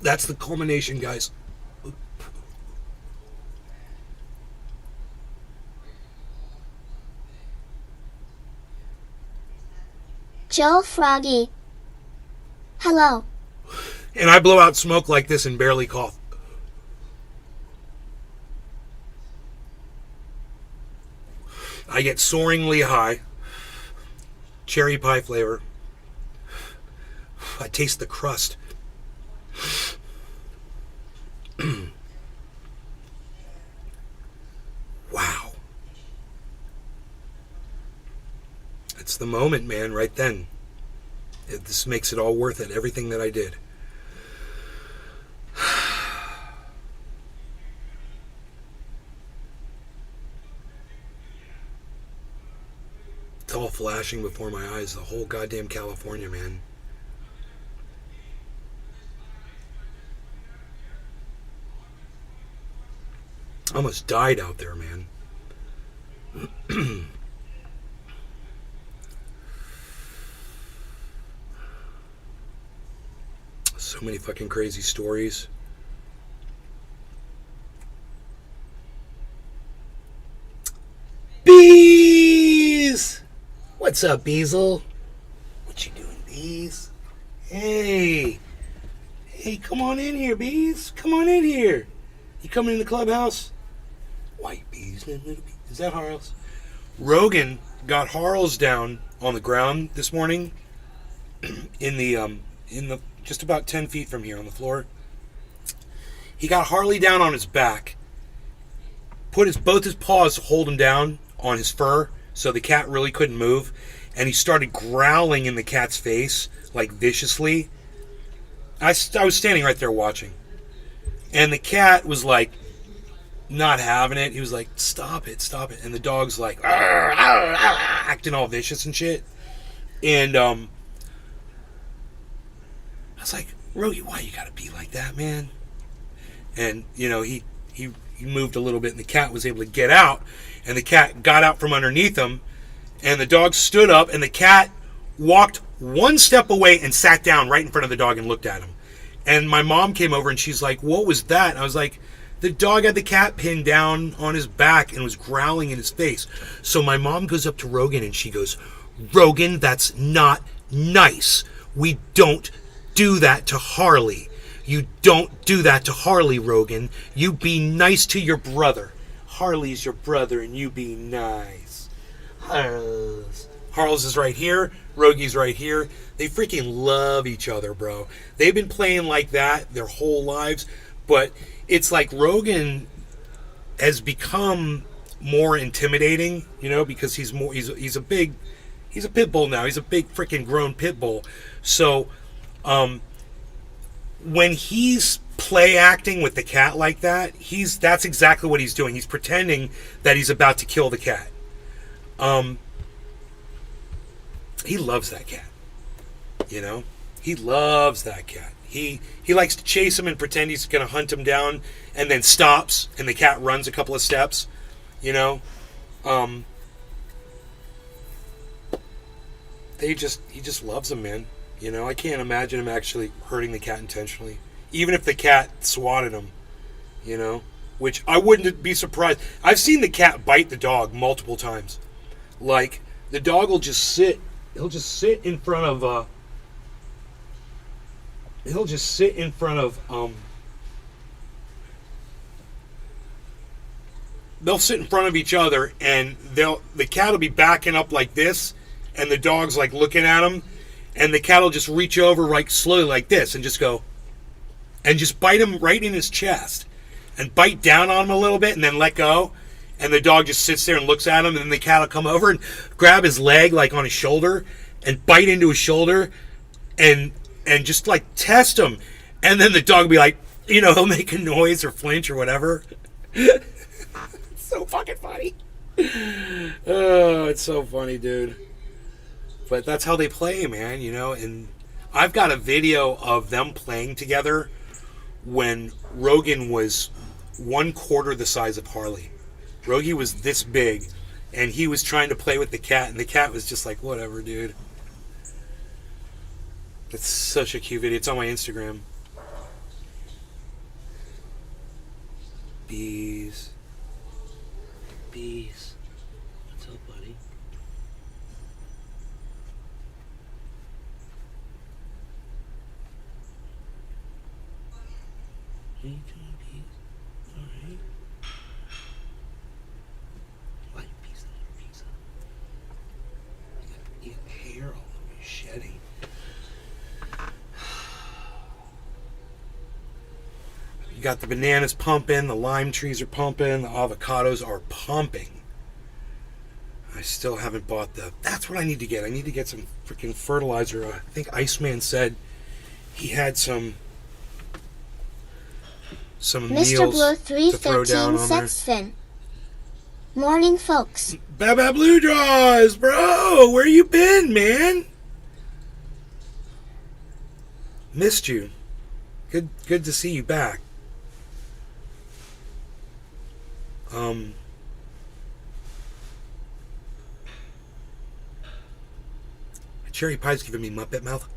That's the culmination, guys. Joe Froggy. Hello. And I blow out smoke like this and barely cough. I get soaringly high. Cherry pie flavor. I taste the crust. Wow. It's the moment, man, right then. This makes it all worth it, everything that I did. It's all flashing before my eyes, the whole goddamn California, man. I almost died out there, man. So many fucking crazy stories. Bees! What's up, Beezle? What you doing, Bees? Hey! Hey, come on in here, Bees. Come on in here. You coming in the clubhouse? White bees, little bees. Is that Harles? Rogan got Harles down on the ground this morning in the just about 10 feet from here on the floor. He got Harley down on his back, put both his paws to hold him down on his fur so the cat really couldn't move, and he started growling in the cat's face, like viciously. I was standing right there watching, and the cat was like not having it. He was like, stop it, and the dog's like "Arr, arr, arr," acting all vicious and shit. And I was like, Rogie, why you gotta be like that, man? And you know, he moved a little bit, and the cat was able to get out, and the cat got out from underneath him, and the dog stood up, and the cat walked one step away and sat down right in front of the dog and looked at him. And my mom came over, and she's like, what was that? And I was like, the dog had the cat pinned down on his back and was growling in his face. So my mom goes up to Rogan, and she goes, Rogan, that's not nice. We don't do that to Harley. You don't do that to Harley, Rogan. You be nice to your brother. Harley's your brother, and you be nice. Harles is right here. Rogie's right here. They freaking love each other, bro. They've been playing like that their whole lives, but it's like Rogan has become more intimidating, you know, because he's a pit bull now. He's a big freaking grown pit bull. So, when he's play acting with the cat like that, that's exactly what he's doing. He's pretending that he's about to kill the cat. He loves that cat. You know? He loves that cat. He likes to chase him and pretend he's going to hunt him down, and then stops, and the cat runs a couple of steps. You know? He just loves him, man. You know, I can't imagine him actually hurting the cat intentionally. Even if the cat swatted him, you know, which I wouldn't be surprised. I've seen the cat bite the dog multiple times. Like, the dog will just sit. He'll just sit in front of, they'll sit in front of each other, and the cat will be backing up like this, and the dog's like looking at him, and the cat will just reach over like slowly like this and just go, and just bite him right in his chest, and bite down on him a little bit, and then let go, and the dog just sits there and looks at him, and then the cat will come over and grab his leg like on his shoulder, and bite into his shoulder, and just like test him, and then the dog will be like, you know, he'll make a noise or flinch or whatever. It's so fucking funny. Oh, it's so funny, dude. But that's how they play, man, you know. And I've got a video of them playing together when Rogan was 1/4 the size of Harley. Rogie was this big, and he was trying to play with the cat, and the cat was just like, whatever, dude. It's such a cute video. It's on my Instagram. Bees. Bees. What's up, buddy? Hey, bees. Alright. Light piece of pizza. You got hair all over your shedding. You got the bananas pumping, the lime trees are pumping, the avocados are pumping. I still haven't bought that's what I need to get. I need to get some freaking fertilizer. I think Iceman said he had some Mr. meals Blue to throw down 313 on there. sets Finn. Morning, folks. Baba Blue Jaws, bro, where you been, man? Missed you. Good to see you back. Cherry pie's giving me Muppet mouth.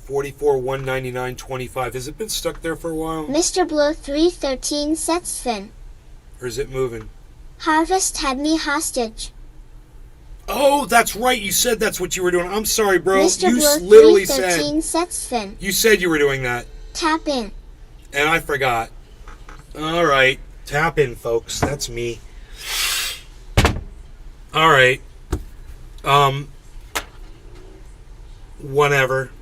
44 199.25. Has it been stuck there for a while? Mr. Blue 313 sets Finn. Or is it moving? Harvest had me hostage. Oh, that's right. You said that's what you were doing. I'm sorry, bro. Mr. You Blue literally 313 said. sets Finn. You said you were doing that. Tap in. And I forgot. All right. Tap in, folks. That's me. All right. Whatever.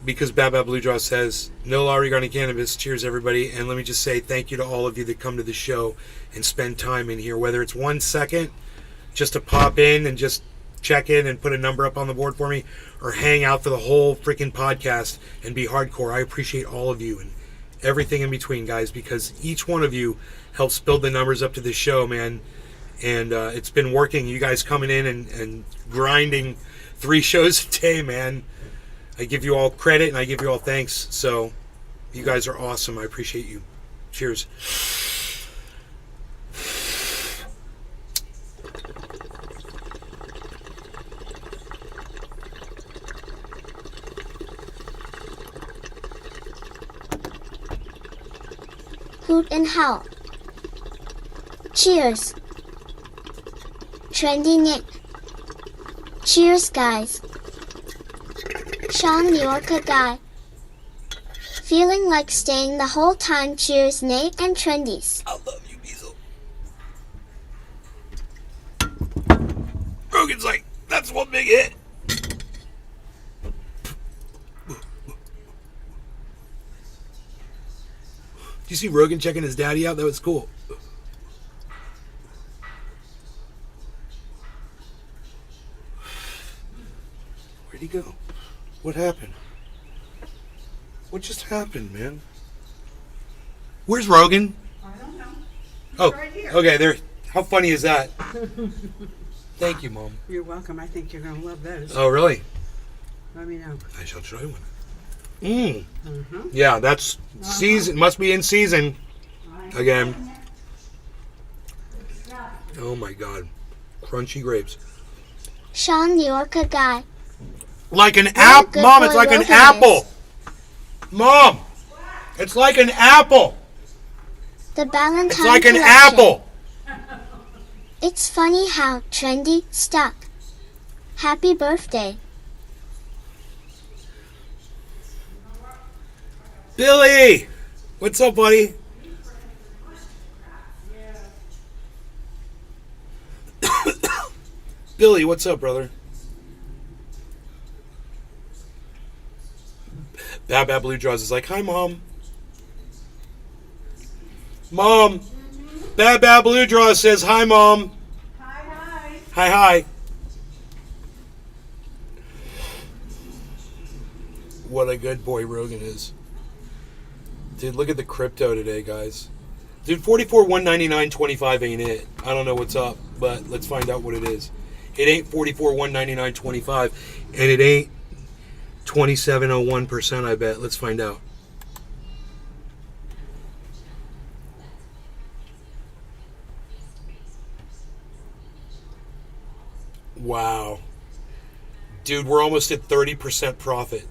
Because Baba Blue Jaw says, no law regarding cannabis. Cheers, everybody. And let me just say thank you to all of you that come to the show and spend time in here. Whether it's 1 second just to pop in and just check in and put a number up on the board for me, or hang out for the whole freaking podcast and be hardcore. I appreciate all of you and everything in between, guys, because each one of you helps build the numbers up to this show, man. And it's been working. You guys coming in and grinding 3 shows a day, man. I give you all credit and I give you all thanks. So you guys are awesome. I appreciate you. Cheers. Hoot and howl. Cheers. Trendy Nick. Cheers, guys. Sean, New Yorker guy. Feeling like staying the whole time. Cheers, Nate and Trendies. I love you, Beazle. Rogan's like, that's one big hit. Did you see Rogan checking his daddy out? That was cool. Where'd he go? What happened? What just happened, man? Where's Rogan? I don't know. Oh, right here. okay, there. How funny is that? Thank you, Mom. You're welcome. I think you're going to love those. Oh, really? Let me know. I shall try one. Mmm. Mm-hmm. Yeah, that's season. Must be in season again. Oh my God, crunchy grapes. Sean, New Yorker guy. Like an What a apple, good Mom. boy It's like an Rogan apple. is. Mom, it's like an apple. The Valentine It's like an collection. apple. It's funny how Trendy stuck. Happy birthday. Billy, what's up, buddy? Billy, what's up, brother? Bab Blue Jaws is like, hi, Mom. Mom. Bab Blue Jaws says, hi, Mom. Hi. Hi, hi. What a good boy Rogan is. Dude, look at the crypto today, guys. Dude, 44 199.25 ain't it. I don't know what's up, but let's find out what it is. It ain't 44 199.25, and it ain't 27.01%, I bet. Let's find out. Wow. Dude, we're almost at 30% profit.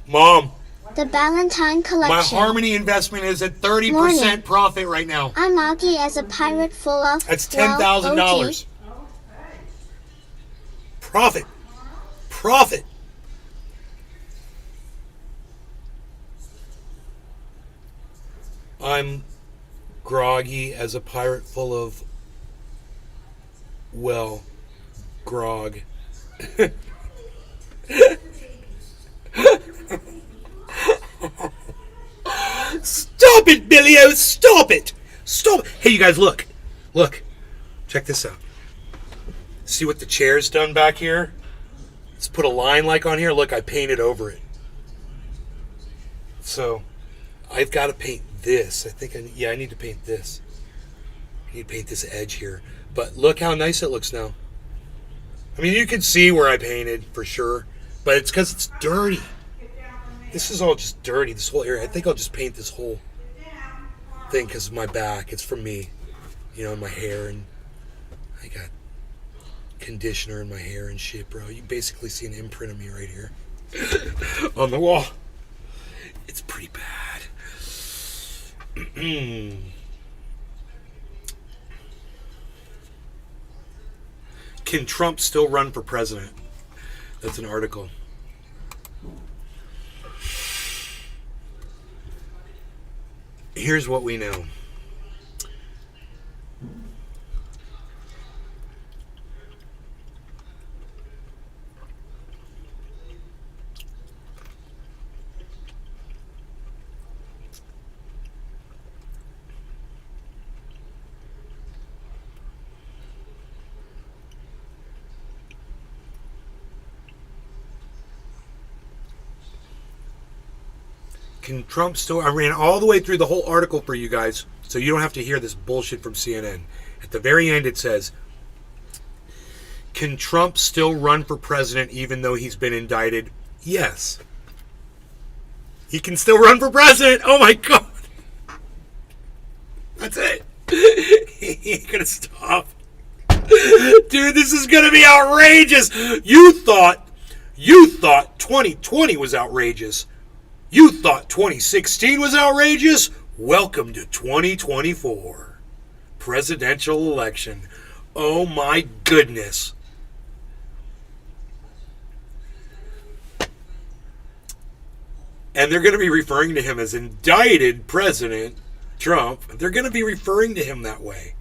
Mom, The Ballantine Collection. my Harmony investment is at 30% Morning. profit right now. I'm Augie as a pirate full of... That's well, $10,000. Profit. Profit. I'm groggy as a pirate full of, well, grog. Stop it, Billy-O! Stop it! Stop! Hey, you guys, look. Look. Check this out. See what the chair's done back here? Let's put a line like on here. Look, I painted over it. So, I've got to paint this. I need to paint this. I need to paint this edge here. But look how nice it looks now. I mean, you can see where I painted, for sure. But it's because it's dirty. This is all just dirty, this whole area. I think I'll just paint this whole thing because of my back. It's for me. You know, my hair, and I got conditioner in my hair and shit, bro. You basically see an imprint of me right here on the wall. It's pretty bad. Can Trump still run for president? That's an article. Here's what we know. Can Trump still... I ran all the way through the whole article for you guys, so you don't have to hear this bullshit from CNN. At the very end, it says, can Trump still run for president even though he's been indicted? Yes. He can still run for president. Oh, my God. That's it. He ain't going to stop. Dude, this is going to be outrageous. You thought 2020 was outrageous. You thought 2016 was outrageous? Welcome to 2024. Presidential election. Oh my goodness. And they're going to be referring to him as indicted President Trump. They're going to be referring to him that way.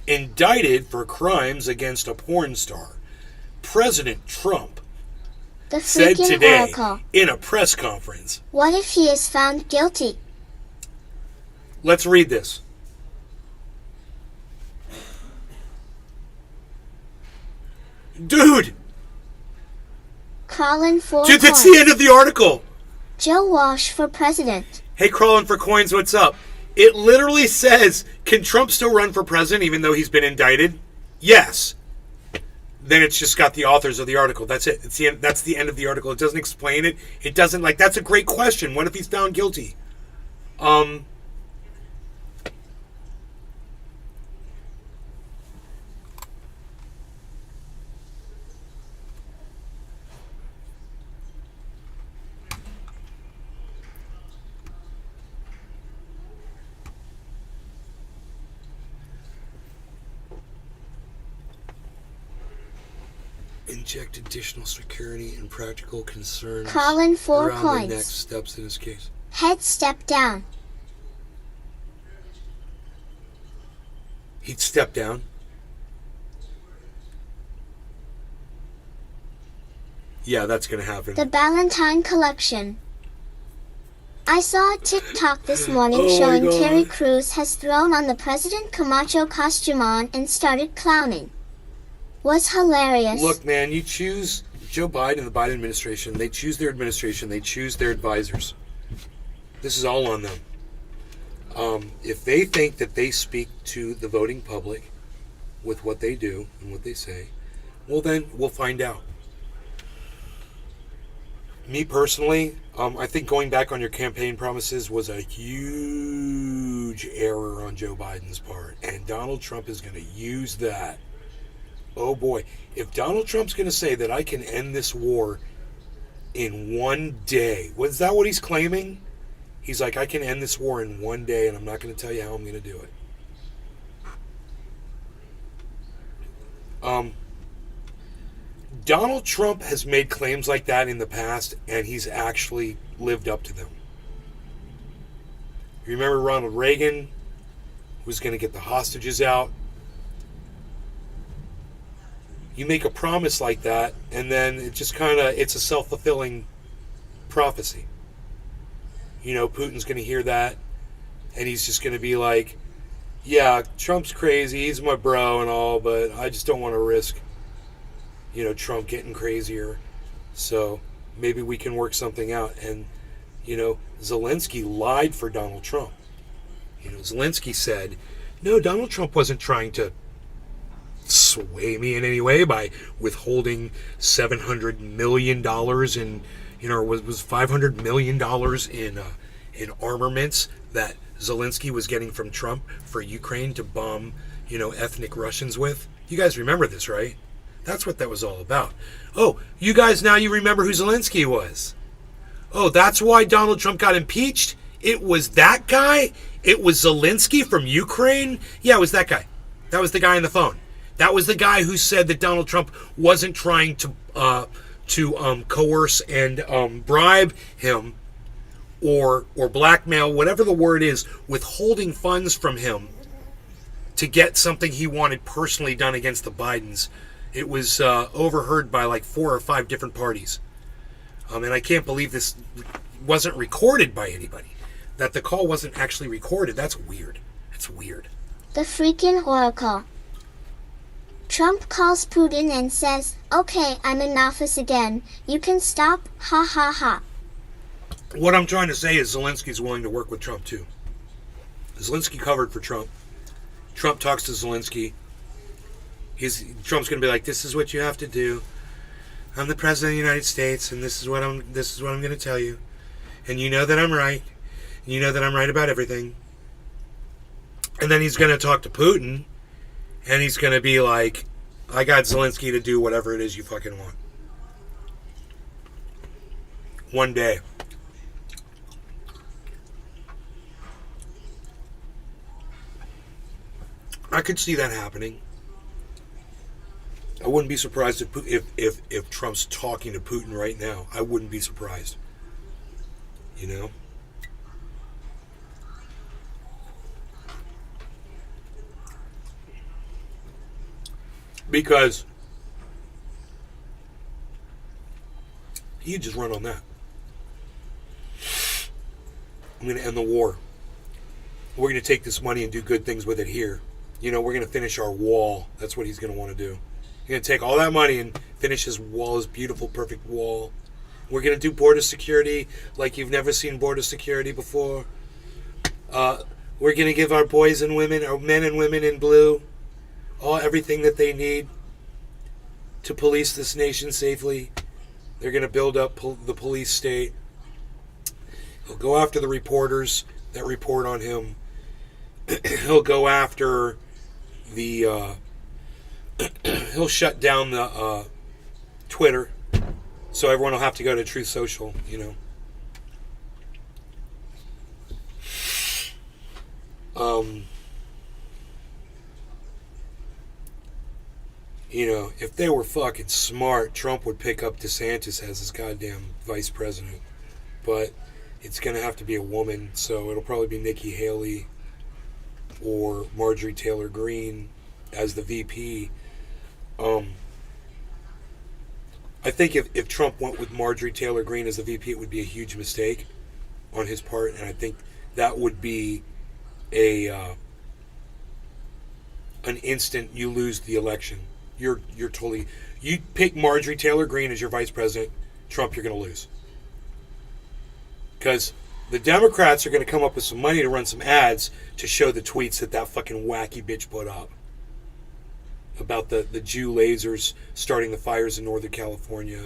Indicted for crimes against a porn star. President Trump The said freaking today oracle. in a press conference. What if he is found guilty? Let's read this. Dude! Crawling for Dude, that's coins. the end of the article. Joe Walsh for president. Hey, crawling for coins, what's up? It literally says, can Trump still run for president even though he's been indicted? Yes. Then it's just got the authors of the article. That's it. It's the end, that's the end of the article. It doesn't explain it. It doesn't, like, that's a great question. What if he's found guilty? Inject additional security and practical concerns Colin, 4 around coins. the next steps in this case. Head step down. He'd step down. Yeah, that's going to happen. The Ballantine Collection. I saw a TikTok this morning Oh my showing God. Terry Crews has thrown on the President Camacho costume on and started clowning. Was hilarious. Look, man, you choose Joe Biden and the Biden administration. They choose their administration. They choose their advisors. This is all on them. If they think that they speak to the voting public with what they do and what they say, well, then we'll find out. Me personally, I think going back on your campaign promises was a huge huge error on Joe Biden's part. And Donald Trump is going to use that. Oh boy. If Donald Trump's going to say that I can end this war in one day, was that what he's claiming? He's like, I can end this war in one day, and I'm not going to tell you how I'm going to do it. Donald Trump has made claims like that in the past, and he's actually lived up to them. You remember Ronald Reagan was going to get the hostages out? You make a promise like that, and then it just kind of, it's a self-fulfilling prophecy. You know, Putin's going to hear that, and he's just going to be like, yeah, Trump's crazy, he's my bro and all, but I just don't want to risk, you know, Trump getting crazier. So maybe we can work something out. And, you know, Zelensky lied for Donald Trump. You know, Zelensky said, no, Donald Trump wasn't trying to sway me in any way by withholding $700 million in, you know, was $500 million in armaments that Zelensky was getting from Trump for Ukraine to bomb, you know, ethnic Russians with. You guys remember this, right? That's what that was all about. Oh, you guys, now you remember who Zelensky was. Oh, that's why Donald Trump got impeached? It was that guy? It was Zelensky from Ukraine? Yeah, it was that guy. That was the guy on the phone. That was the guy who said that Donald Trump wasn't trying to coerce and bribe him or blackmail, whatever the word is, withholding funds from him to get something he wanted personally done against the Bidens. It was overheard by like 4 or 5 different parties. And I can't believe this wasn't recorded by anybody. That the call wasn't actually recorded. That's weird. It's weird. The freaking oracle. Trump calls Putin and says, okay, I'm in office again. You can stop, ha ha ha. What I'm trying to say is Zelensky's willing to work with Trump too. Zelensky covered for Trump. Trump talks to Zelensky. Trump's going to be like, this is what you have to do. I'm the president of the United States, and this is what I'm going to tell you. And you know that I'm right. You know that I'm right about everything. And then he's going to talk to Putin, and he's going to be like, I got Zelensky to do whatever it is you fucking want. One day. I could see that happening. I wouldn't be surprised if Trump's talking to Putin right now. I wouldn't be surprised. You know? Because he'd just run on that. I'm going to end the war. We're going to take this money and do good things with it here. You know, we're going to finish our wall. That's what he's going to want to do. He's going to take all that money and finish his wall, his beautiful, perfect wall. We're going to do border security like you've never seen border security before. We're going to give our boys and women, our men and women in blue, everything that they need to police this nation safely. They're going to build up the police state. He'll go after the reporters that report on him. He'll go after the... he'll shut down the Twitter, so everyone will have to go to Truth Social, you know. You know, if they were fucking smart, Trump would pick up DeSantis as his goddamn vice president. But it's going to have to be a woman, so it'll probably be Nikki Haley or Marjorie Taylor Greene as the VP. I think if Trump went with Marjorie Taylor Greene as the VP, it would be a huge mistake on his part, and I think that would be an instant you lose the election. You're totally, you pick Marjorie Taylor Greene as your vice president, Trump, you're going to lose. Because the Democrats are going to come up with some money to run some ads to show the tweets that fucking wacky bitch put up about the Jew lasers starting the fires in Northern California.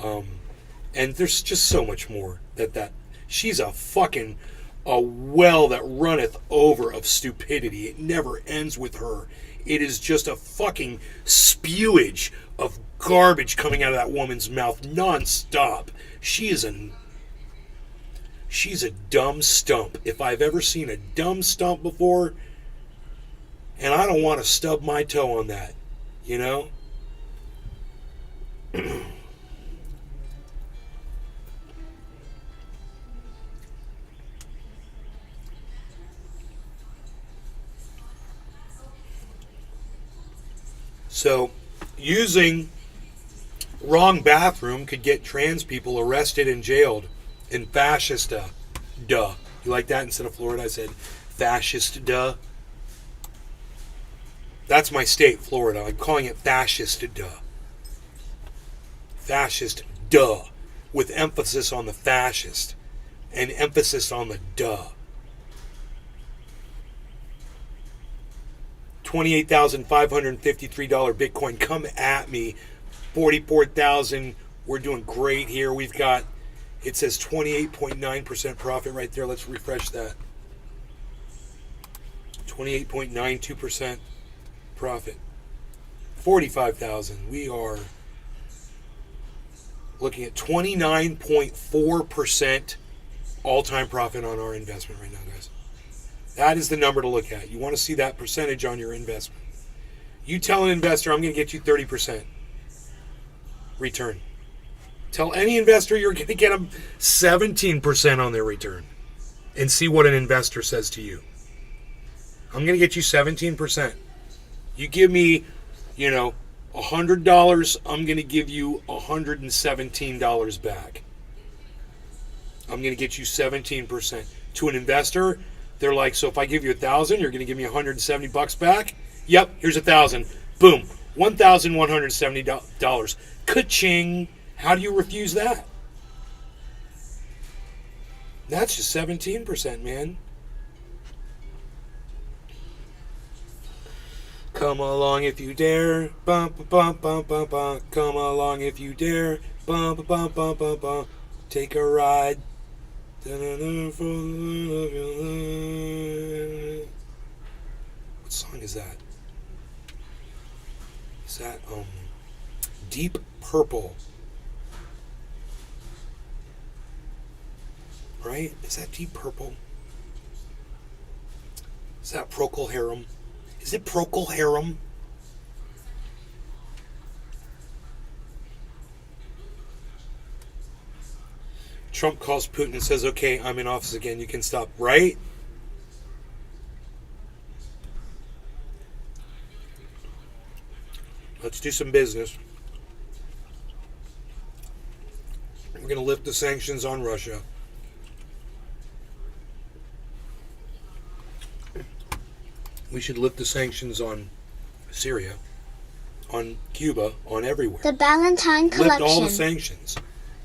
And there's just so much more that she's a fucking a well that runneth over of stupidity. It never ends with her. It is just a fucking spewage of garbage coming out of that woman's mouth nonstop. She's a dumb stump. If I've ever seen a dumb stump before, and I don't want to stub my toe on that, you know? So, using wrong bathroom could get trans people arrested and jailed in Fascistduh. Duh. You like that? Instead of Florida, I said Fascistduh. That's my state, Florida. I'm calling it Fascistduh. Fascistduh. With emphasis on the fascist and emphasis on the duh. $28,553 Bitcoin. Come at me. 44,000. We're doing great here. We've got, it says 28.9% profit right there. Let's refresh that. 28.92% profit. 45,000. We are looking at 29.4% all-time profit on our investment right now, guys. That is the number to look at. You want to see that percentage on your investment. You tell an investor, I'm going to get you 30% return. Tell any investor you're going to get them 17% on their return. And see what an investor says to you. I'm going to get you 17%. You give me, $100, I'm going to give you $117 back. I'm going to get you 17%. To an investor, they're like, so if I give you $1,000, you're going to give me $170 back? Yep, here's $1,000. Boom, $1,170. Ka-ching. How do you refuse that? That's just 17%, man. Come along if you dare. Bum, bum, bum, bum, bum. Come along if you dare. Bum, bum, bum, bum, bum. Take a ride. What song is that? Is that Deep Purple? Right? Is that Deep Purple? Is that Procol Harum? Is it Procol Harum? Trump calls Putin and says, okay, I'm in office again, you can stop, right? Let's do some business. We're going to lift the sanctions on Russia. We should lift the sanctions on Syria, on Cuba, on everywhere. The Ballantine Collection. Lift all the sanctions,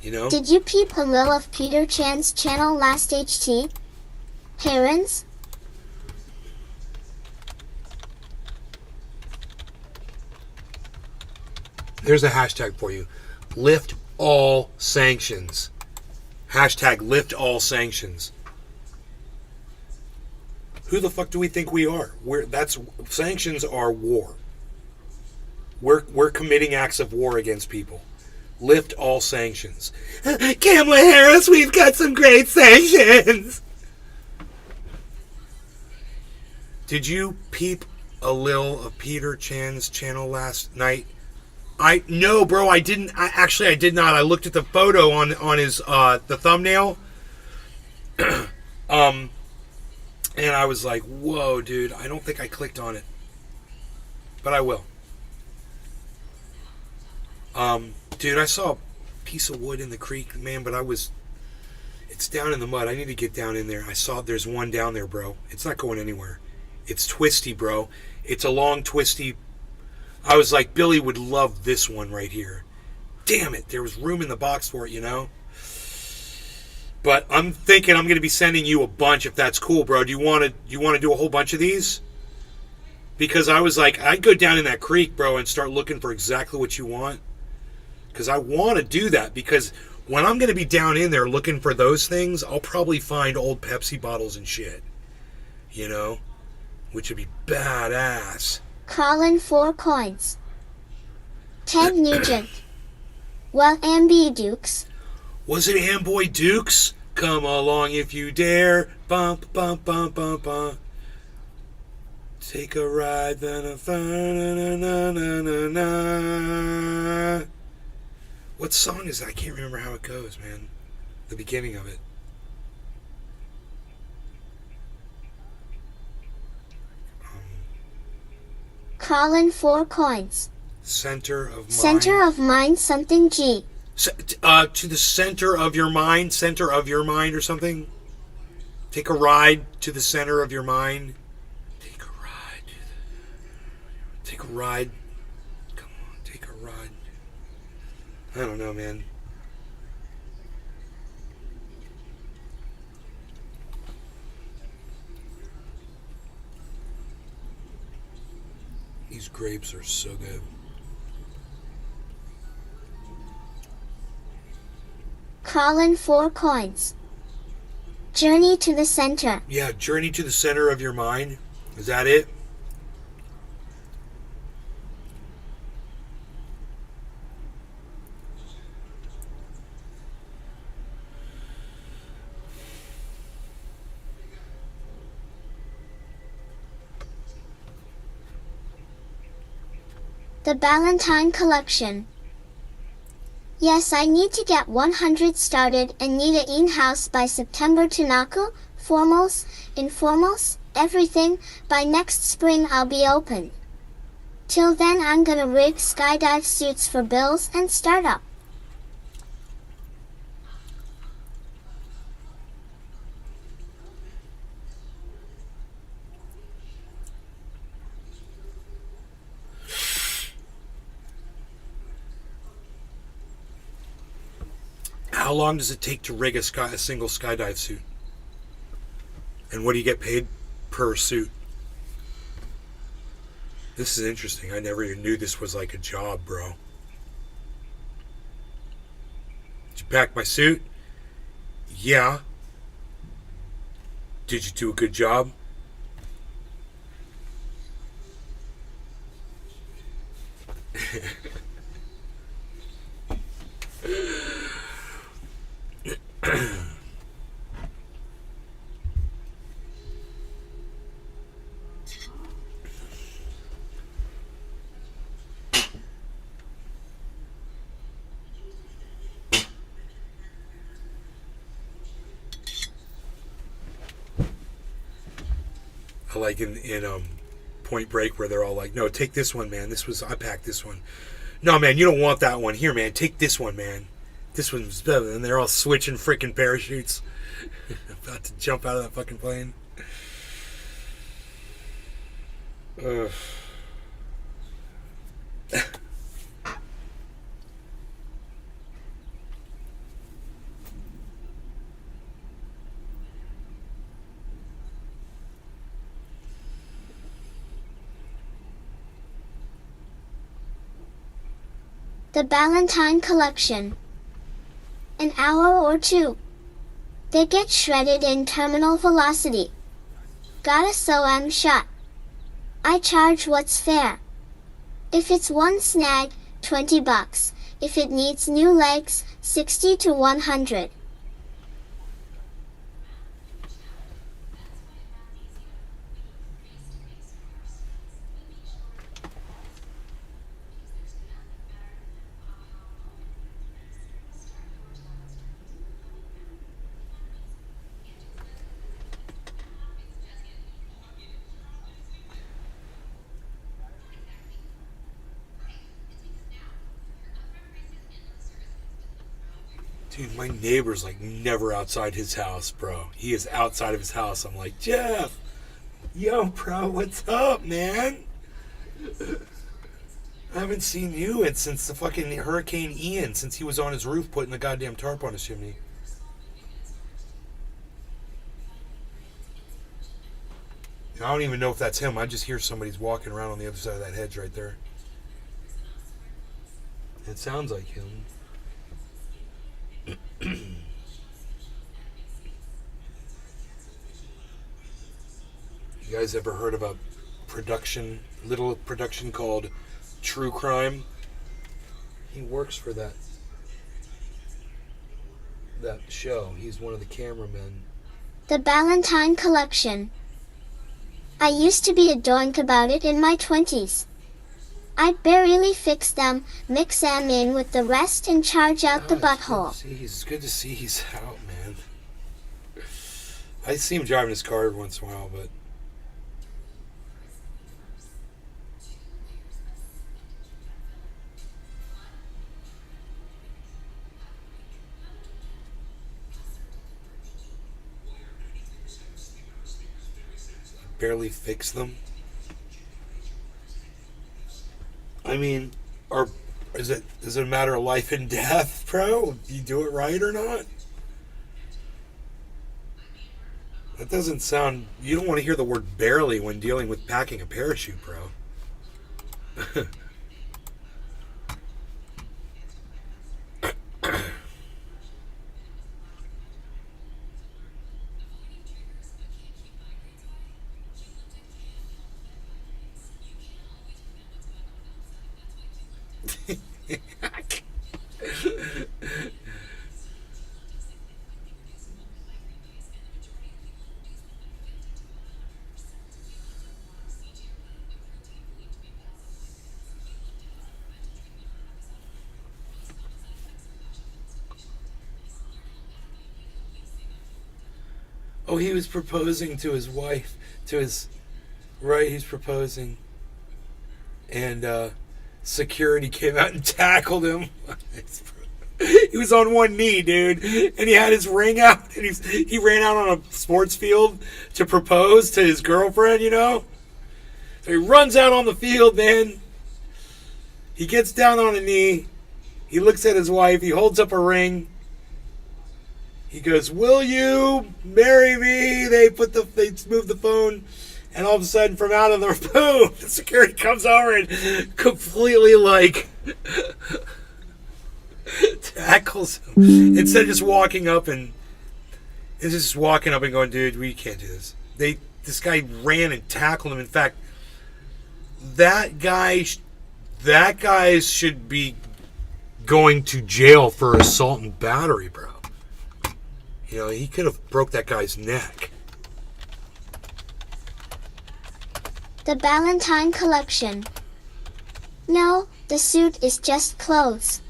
Did you peep a little of Peter Chan's channel last HT? Herons? There's a hashtag for you. Lift all sanctions. Hashtag lift all sanctions. Who the fuck do we think we are? Sanctions are war. We're committing acts of war against people. Lift all sanctions. Kamala Harris, we've got some great sanctions. Did you peep a little of Peter Chan's channel last night? No, bro, I didn't. I did not. I looked at the photo on his the thumbnail. And I was like, whoa, dude, I don't think I clicked on it. But I will. Dude, I saw a piece of wood in the creek, man, but it's down in the mud. I need to get down in there. I saw there's one down there, bro. It's not going anywhere. It's twisty, bro. It's a long, twisty. I was like, Billy would love this one right here. Damn it, there was room in the box for it, But I'm thinking I'm going to be sending you a bunch if that's cool, bro. Do you want to do a whole bunch of these? Because I was like, I'd go down in that creek, bro, and start looking for exactly what you want. Because I want to do that. Because when I'm going to be down in there looking for those things, I'll probably find old Pepsi bottles and shit. You know? Which would be badass. Colin 4 coins. Ted Nugent. Well, Amby Dukes. Was it Amboy Dukes? Come along if you dare. Bump, bump, bump, bump, bump. Take a ride, then a na. What song is that? I can't remember how it goes, man. The beginning of it. Colin 4 coins. Center of mind. Center of mind something G. To the center of your mind. Center of your mind or something. Take a ride to the center of your mind. Take a ride. Take a ride. Come on, take a ride. I don't know, man. These grapes are so good. Colin 4 coins. Journey to the center. Yeah, journey to the center of your mind. Is that it? The Ballantine Collection. Yes, I need to get 100 started and need a in-house by September to Naku, formals, informals, everything. By next spring I'll be open. Till then I'm gonna rig skydive suits for bills and startup. How long does it take to rig a single skydive suit? And what do you get paid per suit? This is interesting. I never even knew this was like a job, bro. Did you pack my suit? Yeah. Did you do a good job? I like in Point Break where they're all like, no, take this one, man. I packed this one. No, man, you don't want that one. Here, man, take this one, man. This one's better. And they're all switching freaking parachutes. About to jump out of that fucking plane. Ugh. The Ballantine Collection. An hour or two. They get shredded in terminal velocity. Gotta so I'm shot. I charge what's fair. If it's one snag, $20. If it needs new legs, 60 to 100. Dude, my neighbor's like never outside his house, bro. He is outside of his house. I'm like, Jeff, yo, bro, what's up, man? I haven't seen you since the fucking Hurricane Ian, since he was on his roof putting the goddamn tarp on his chimney. I don't even know if that's him. I just hear somebody's walking around on the other side of that hedge right there. It sounds like him. You guys ever heard of a little production called True Crime? He works for that show. He's one of the cameramen. The Ballantine Collection. I used to be a doink about it in my 20s. I'd barely fix them, mix them in with the rest and charge out the butthole. It's good to see he's out, man. I see him driving his car every once in a while, but... barely fix them. I mean, is it a matter of life and death, bro? Do you do it right or not? That doesn't sound... You don't want to hear the word barely when dealing with packing a parachute, bro. Oh, he was proposing to his wife, right, he's proposing. And, security came out and tackled him. He was on one knee, dude, and he had his ring out, and he ran out on a sports field to propose to his girlfriend, you know? So he runs out on the field, man. He gets down on a knee. He looks at his wife. He holds up a ring. He goes, "Will you marry me?" They move the phone, and all of a sudden, from out of the boom, the security comes over and completely tackles him instead of just walking up and going, "Dude, we can't do this." This guy ran and tackled him. In fact, that guy should be going to jail for assault and battery, bro. You know, he could have broke that guy's neck. The Ballantine Collection. No, the suit is just clothes.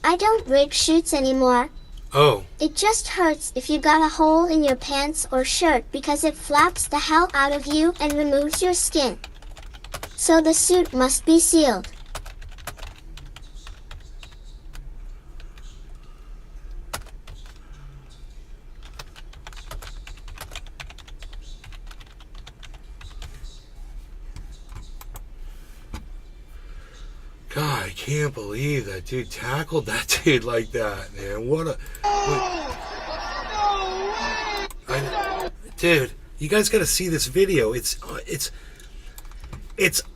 I don't rig shoots anymore. Oh. It just hurts if you got a hole in your pants or shirt because it flaps the hell out of you and removes your skin. So the suit must be sealed. God, I can't believe that dude tackled that dude like that, man. Dude, you guys got to see this video. It's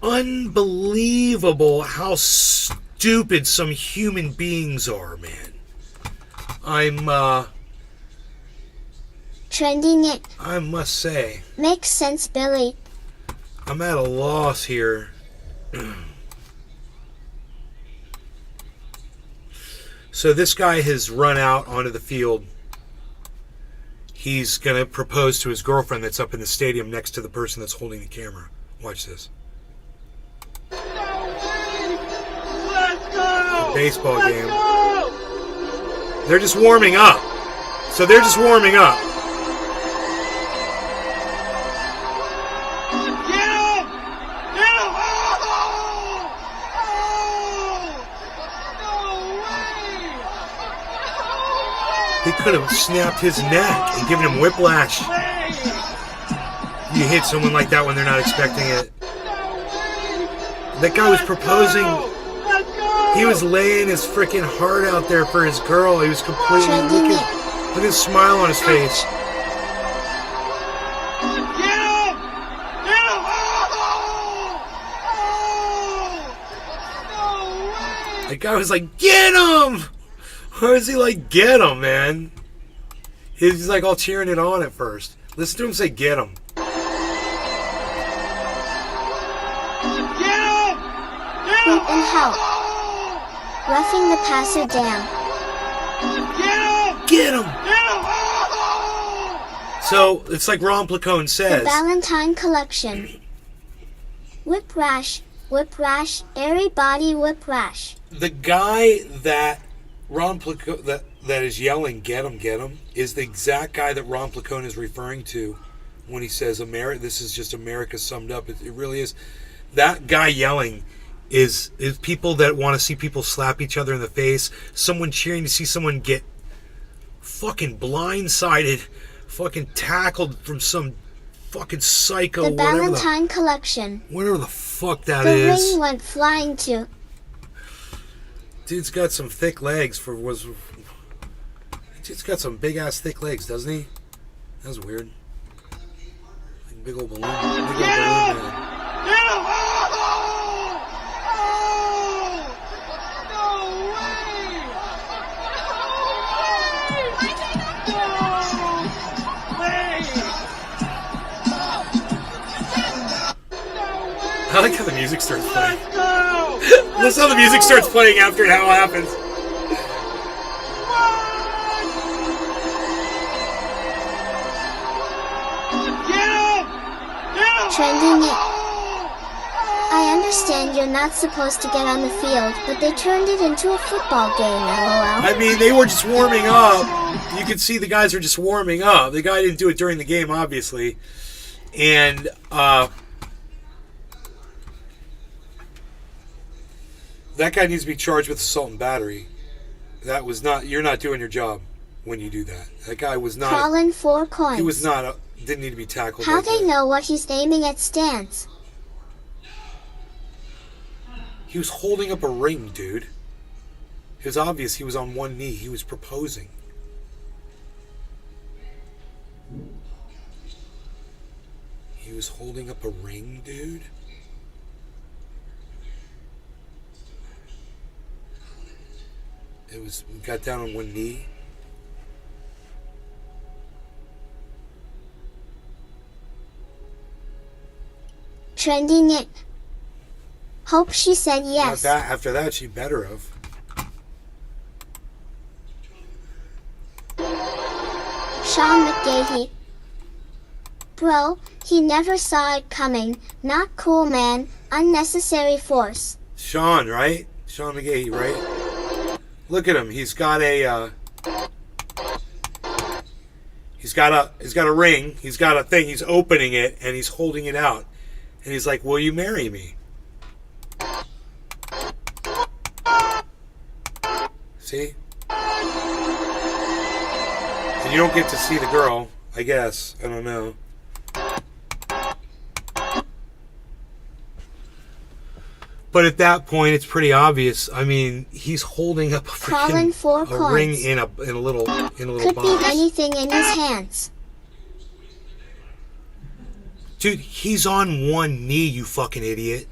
unbelievable how stupid some human beings are, man. I'm Trending it. I must say. Makes sense, Billy. I'm at a loss here. So this guy has run out onto the field. He's going to propose to his girlfriend that's up in the stadium next to the person that's holding the camera. Watch this. Let's go! The baseball Let's game. Go! They're just warming up. So they're just warming up. Get him! Get him! They could have snapped his neck and given him whiplash. You hit someone like that when they're not expecting it. That guy was proposing. He was laying his freaking heart out there for his girl. He was completely... Look at his smile on his face. Get him! Get him! That guy was like, "Get him! How is he like, get him, man? He's like all cheering it on at first. Listen to him say, get him. Get him! Boot and help. Roughing the passer down. Get him! Get him! Get him! So, it's like Ron Placone The says. Valentine Collection. Whip rash, everybody whip rash. The guy that Ron Placone, that is yelling, get him, is the exact guy that Ron Placone is referring to when he says, this is just America summed up. It really is. That guy yelling is people that want to see people slap each other in the face, someone cheering to see someone get fucking blindsided, fucking tackled from some fucking psycho, The Valentine Collection. whatever the fuck that The is. ring went flying too. Dude's got some thick legs Dude's got some big ass thick legs, doesn't he? That's weird. Like big old balloon. Big Get him! man. Get him! No way! I like how the music starts playing. Let's go! That's how the music starts playing after it how it happens. Get him! Get him! Trending it. I understand you're not supposed to get on the field, but they turned it into a football game, lol. I mean, they were just warming up. You could see the guys were just warming up. The guy didn't do it during the game, obviously. And, that guy needs to be charged with assault and battery. That was not, you're not doing your job when you do that. That guy was not, Crawling 4 coins. he was not, didn't need to be tackled. How like they that. know what he's aiming at stance? He was holding up a ring, dude. It was obvious he was on one knee. He was proposing. He was holding up a ring, dude. It was, got down on one knee. Trending it. Hope she said Not yes. that, after that, she better have. Sean McGahee. Bro, he never saw it coming. Not cool, man. Unnecessary force. Sean, right? Sean McGahee, right? Look at him. He's got a he's got a ring. He's got a thing. He's opening it and he's holding it out. And he's like, "Will you marry me?" See? And you don't get to see the girl, I guess. I don't know. But at that point, it's pretty obvious. I mean, he's holding up a Crawling 4 freaking ring coins. in a little Could be box. anything in his hands. Dude, he's on one knee, you fucking idiot.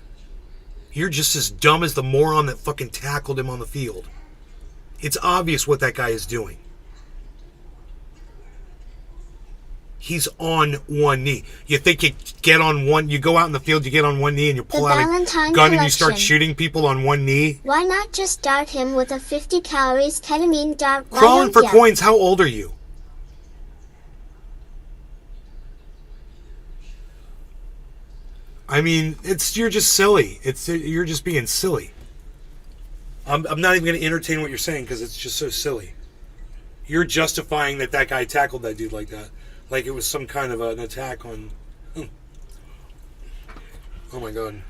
You're just as dumb as the moron that fucking tackled him on the field. It's obvious what that guy is doing. He's on one knee. You think you get on one, you go out in the field, you get on one knee and you pull out a Valentine gun and you start Collection. shooting people on one knee? Why not just dart him with a 50 calories ketamine dart? Why Crawling don't for ya? coins, how old are you? I mean, you're just silly. You're just being silly. I'm not even going to entertain what you're saying because it's just so silly. You're justifying that guy tackled that dude like that. Like it was some kind of an attack on... Oh my god.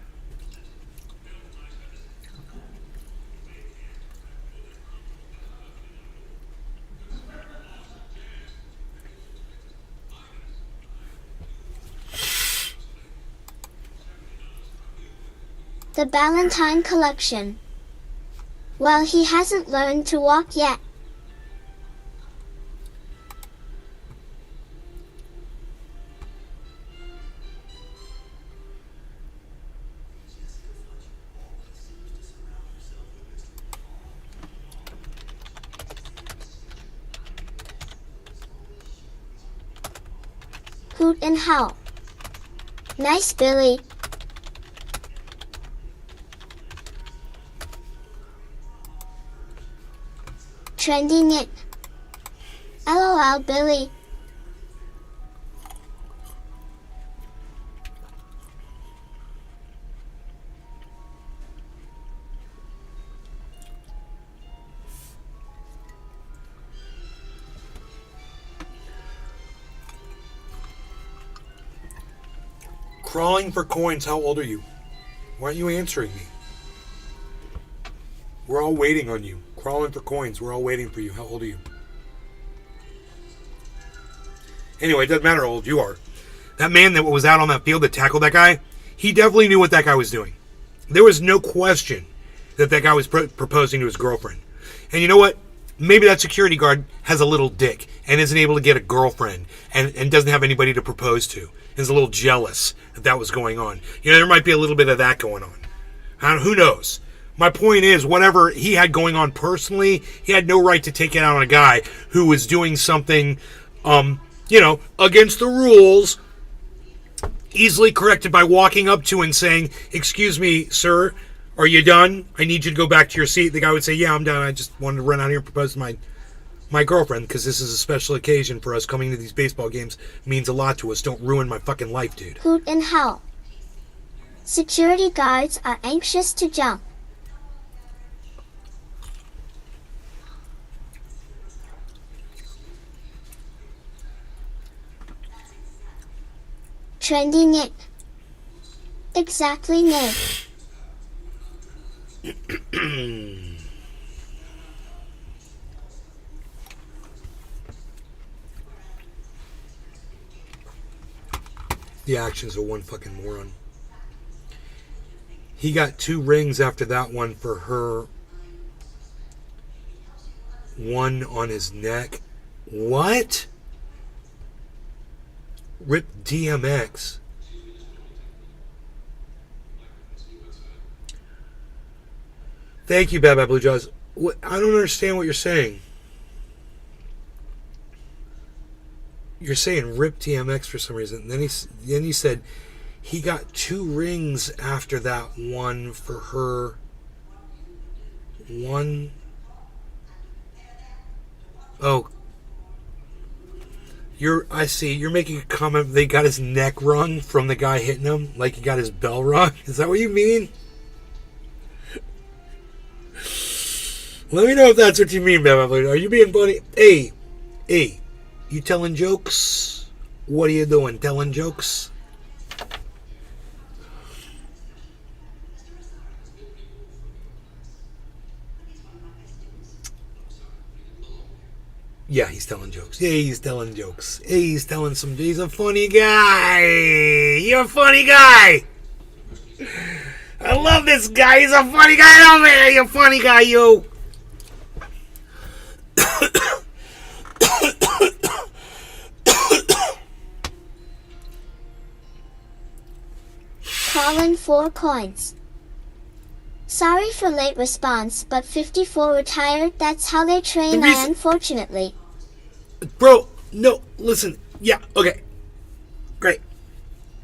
The Valentine Collection. Well, he hasn't learned to walk yet. Hoot and howl. Nice, Billy. Trending it. LOL, Billy. Crawling for coins, how old are you? Why aren't you answering me? We're all waiting on you. Crawling for coins, we're all waiting for you. How old are you? Anyway, it doesn't matter how old you are. That man that was out on that field that tackled that guy, he definitely knew what that guy was doing. There was no question that that guy was proposing to his girlfriend. And you know what? Maybe that security guard has a little dick and isn't able to get a girlfriend and doesn't have anybody to propose to. Is a little jealous that was going on. You know, there might be a little bit of that going on. Who knows? My point is, whatever he had going on personally, he had no right to take it out on a guy who was doing something, against the rules, easily corrected by walking up to and saying, "Excuse me, sir, are you done? I need you to go back to your seat." The guy would say, "Yeah, I'm done. I just wanted to run out here and propose to my girlfriend because this is a special occasion for us. Coming to these baseball games means a lot to us. Don't ruin my fucking life, dude." Hoot and howl. Security guards are anxious to jump. Trending it. Exactly, no. The actions of one fucking moron. He got 2 rings after that one for her. One on his neck. What? Rip DMX. Thank you, Bad Bad Blue Jaws. I don't understand what you're saying. You're saying Rip DMX for some reason. Then you said he got 2 rings after that one for her. One. Oh. I see. You're making a comment. They got his neck rung from the guy hitting him, like he got his bell rung. Is that what you mean? Let me know if that's what you mean, Bad Bad Blue. Are you being funny? Hey. You telling jokes? What are you doing? Telling jokes? Yeah, he's telling jokes. Yeah, he's telling jokes. He's telling some... He's a funny guy. You're a funny guy. I love this guy. He's a funny guy. Oh, man, you're a funny guy, you. Colin 4 coins. Sorry for late response, but 54 retired. That's how they train, unfortunately. Bro, no, listen. Yeah, okay. Great.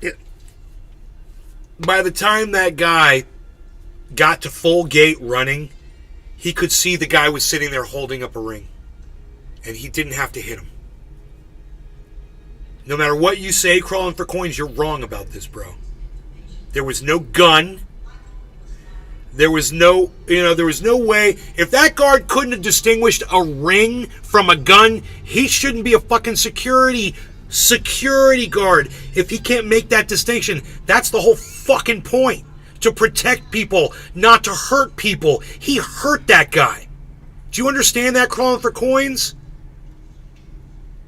Yeah. By the time that guy got to full gait running, he could see the guy was sitting there holding up a ring. And he didn't have to hit him. No matter what you say, crawling for coins, you're wrong about this, bro. There was no gun. There was no way. If that guard couldn't have distinguished a ring from a gun, he shouldn't be a fucking security guard. If he can't make that distinction, that's the whole fucking point. To protect people, not to hurt people. He hurt that guy. Do you understand that, crawling for coins?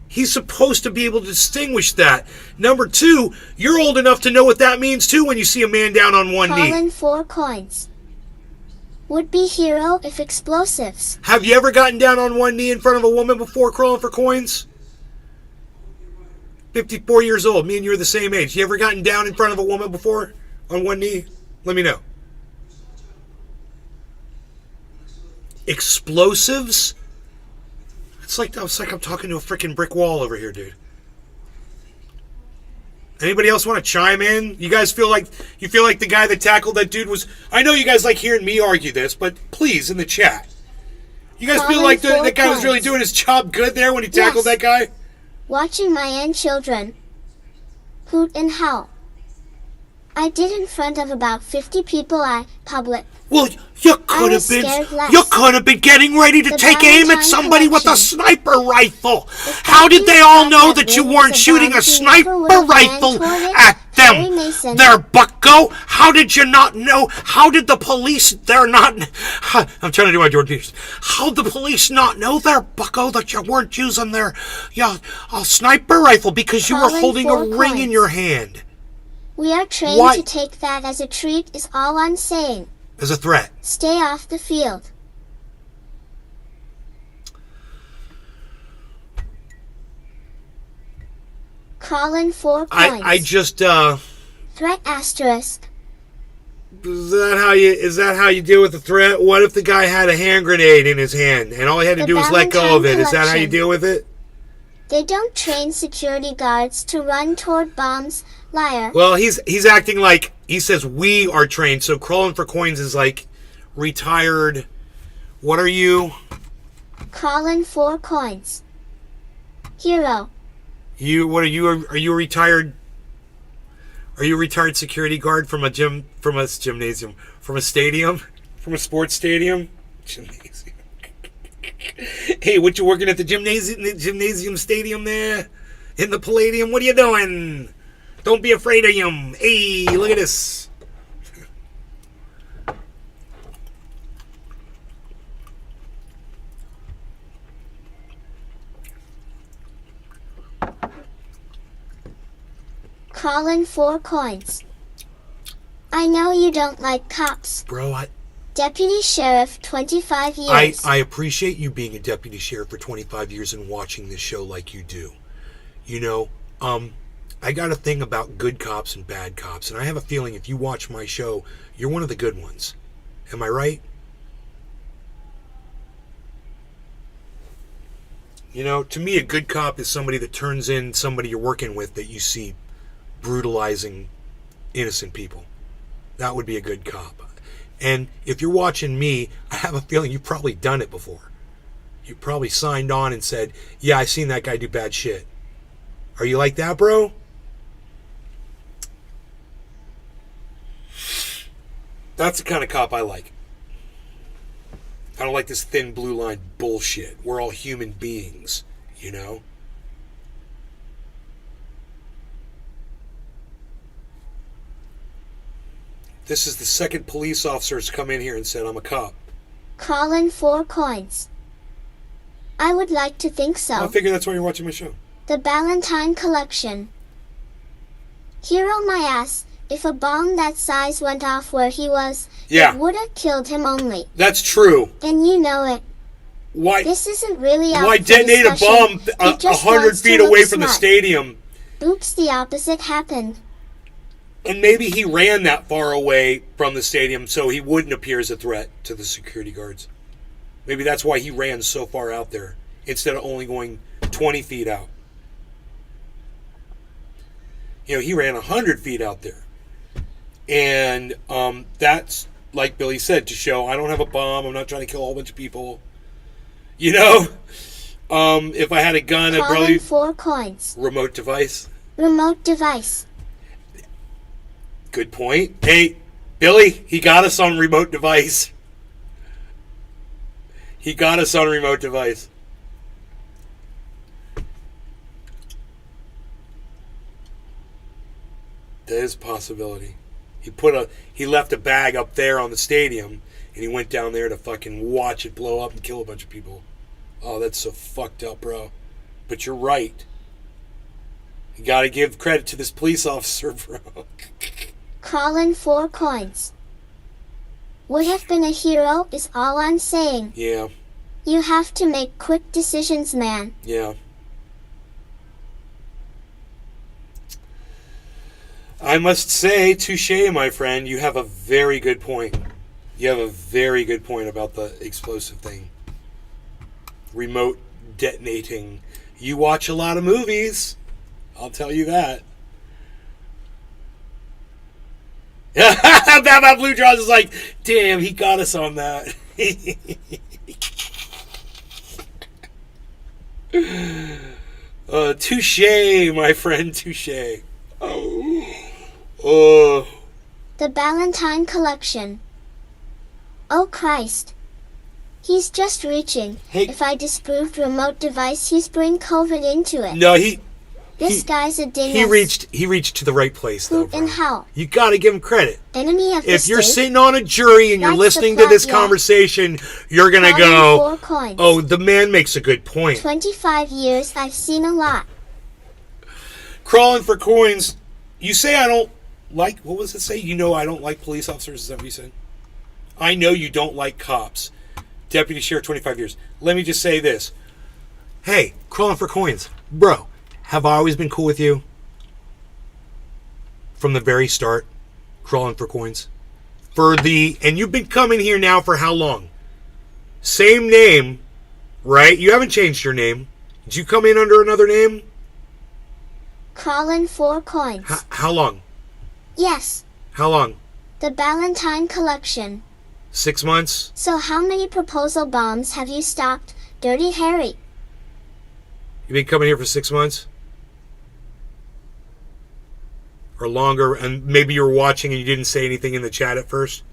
He's supposed to be able to distinguish that. Number 2, you're old enough to know what that means too when you see a man down on one knee. Colin 4 coins. Would be hero if explosives. Have you ever gotten down on one knee in front of a woman before, crawling for coins? 54 years old. Me and you are the same age. You ever gotten down in front of a woman before on one knee? Let me know. Explosives? It's like I'm talking to a freaking brick wall over here, dude. Anybody else want to chime in? You guys feel like the guy that tackled that dude was... I know you guys like hearing me argue this, but please, in the chat. You guys feel like the guy was really doing his job good there when he tackled that guy? Watching my own children hoot in hell. I did in front of about 50 people at public. Well, you could have been getting ready to take aim at somebody with a sniper rifle. How did they all know that you weren't shooting a sniper rifle at them? There, bucko. How did you not know? How did the police I'm trying to do my Jordan Peterson. How did the police not know there, bucko, that you weren't using their a sniper rifle because you were holding a ring in your hand? We are trained to take that as a treat is all I'm saying. As a threat. Stay off the field. Colin 4 points. I just Threat asterisk. Is that how you deal with the threat? What if the guy had a hand grenade in his hand and all he had to do was let go of it? Is that how you deal with it? They don't train security guards to run toward bombs, liar. Well, he's acting like he says we are trained. So crawling for coins is like retired. What are you? Colin 4 coins. Hero. What are you? Are you a retired? Are you a retired security guard from a gymnasium, from a stadium, from a sports stadium? Gymnasium. Hey, what you working at the gymnasium stadium there? In the Palladium? What are you doing? Don't be afraid of him. Hey, look at this. Colin 4 coins. I know you don't like cops. Bro, Deputy Sheriff, 25 years. I appreciate you being a deputy sheriff for 25 years and watching this show like you do. You know, I got a thing about good cops and bad cops, and I have a feeling if you watch my show, you're one of the good ones. Am I right? You know, to me, a good cop is somebody that turns in somebody you're working with that you see brutalizing innocent people. That would be a good cop. And if you're watching me, I have a feeling you've probably done it before. You probably signed on and said, yeah, I seen that guy do bad shit. Are you like that, bro? That's the kind of cop I like. I don't like this thin blue line bullshit. We're all human beings, you know? This is the second police officer who's come in here and said, I'm a cop. Colin 4 coins. I would like to think so. I figure that's why you're watching my show. The Ballantine Collection. Hero my ass, if a bomb that size went off where he was, it would have killed him only. That's true. And you know it. Why? This isn't really out Why detonate a bomb 100 feet away from the stadium? Oops, the opposite happened. And maybe he ran that far away from the stadium so he wouldn't appear as a threat to the security guards. Maybe that's why he ran so far out there instead of only going 20 feet out. You know, he ran 100 feet out there. And that's, like Billy said, to show I don't have a bomb. I'm not trying to kill a whole bunch of people. You know? If I had a gun, I'd probably... 4 coins. Remote device. Remote device. Good point. Hey, Billy, he got us on remote device. He got us on remote device. That is a possibility. He left a bag up there on the stadium, and he went down there to fucking watch it blow up and kill a bunch of people. Oh, that's so fucked up, bro. But you're right. You gotta give credit to this police officer, bro. Colin 4 coins. Would have been a hero is all I'm saying. Yeah. You have to make quick decisions, man. Yeah. I must say, touche, my friend, you have a very good point. You have a very good point about the explosive thing. Remote detonating. You watch a lot of movies. I'll tell you that. Bad Blue Draws is like, damn, he got us on that. Touche, my friend, touche. Oh. The Ballantine Collection. Oh Christ. He's just reaching. Hey. If I disproved remote device, he's bring COVID into it. No, This guy's a dingus. He reached to the right place though, Hoot and bro. howl. You gotta give him credit. Enemy of the If you're state. sitting on a jury and you're That's listening the to this plot, yeah. conversation, you're gonna Calling go, 4 coins. oh, the man makes a good point. 25 years, I've seen a lot. Crawling for coins. You say I don't like, what was it say? You know I don't like police officers, is that what you said? I know you don't like cops. Deputy Sheriff, 25 years. Let me just say this. Hey, crawling for coins. Bro, have I always been cool with you? From the very start, crawling for coins. And you've been coming here now for how long? Same name, right? You haven't changed your name. Did you come in under another name? Crawling 4 coins. How long? Yes. How long? The Ballantine Collection. 6 months? So how many proposal bombs have you stopped, Dirty Harry? You've been coming here for 6 months? Or longer, and maybe you were watching and you didn't say anything in the chat at first?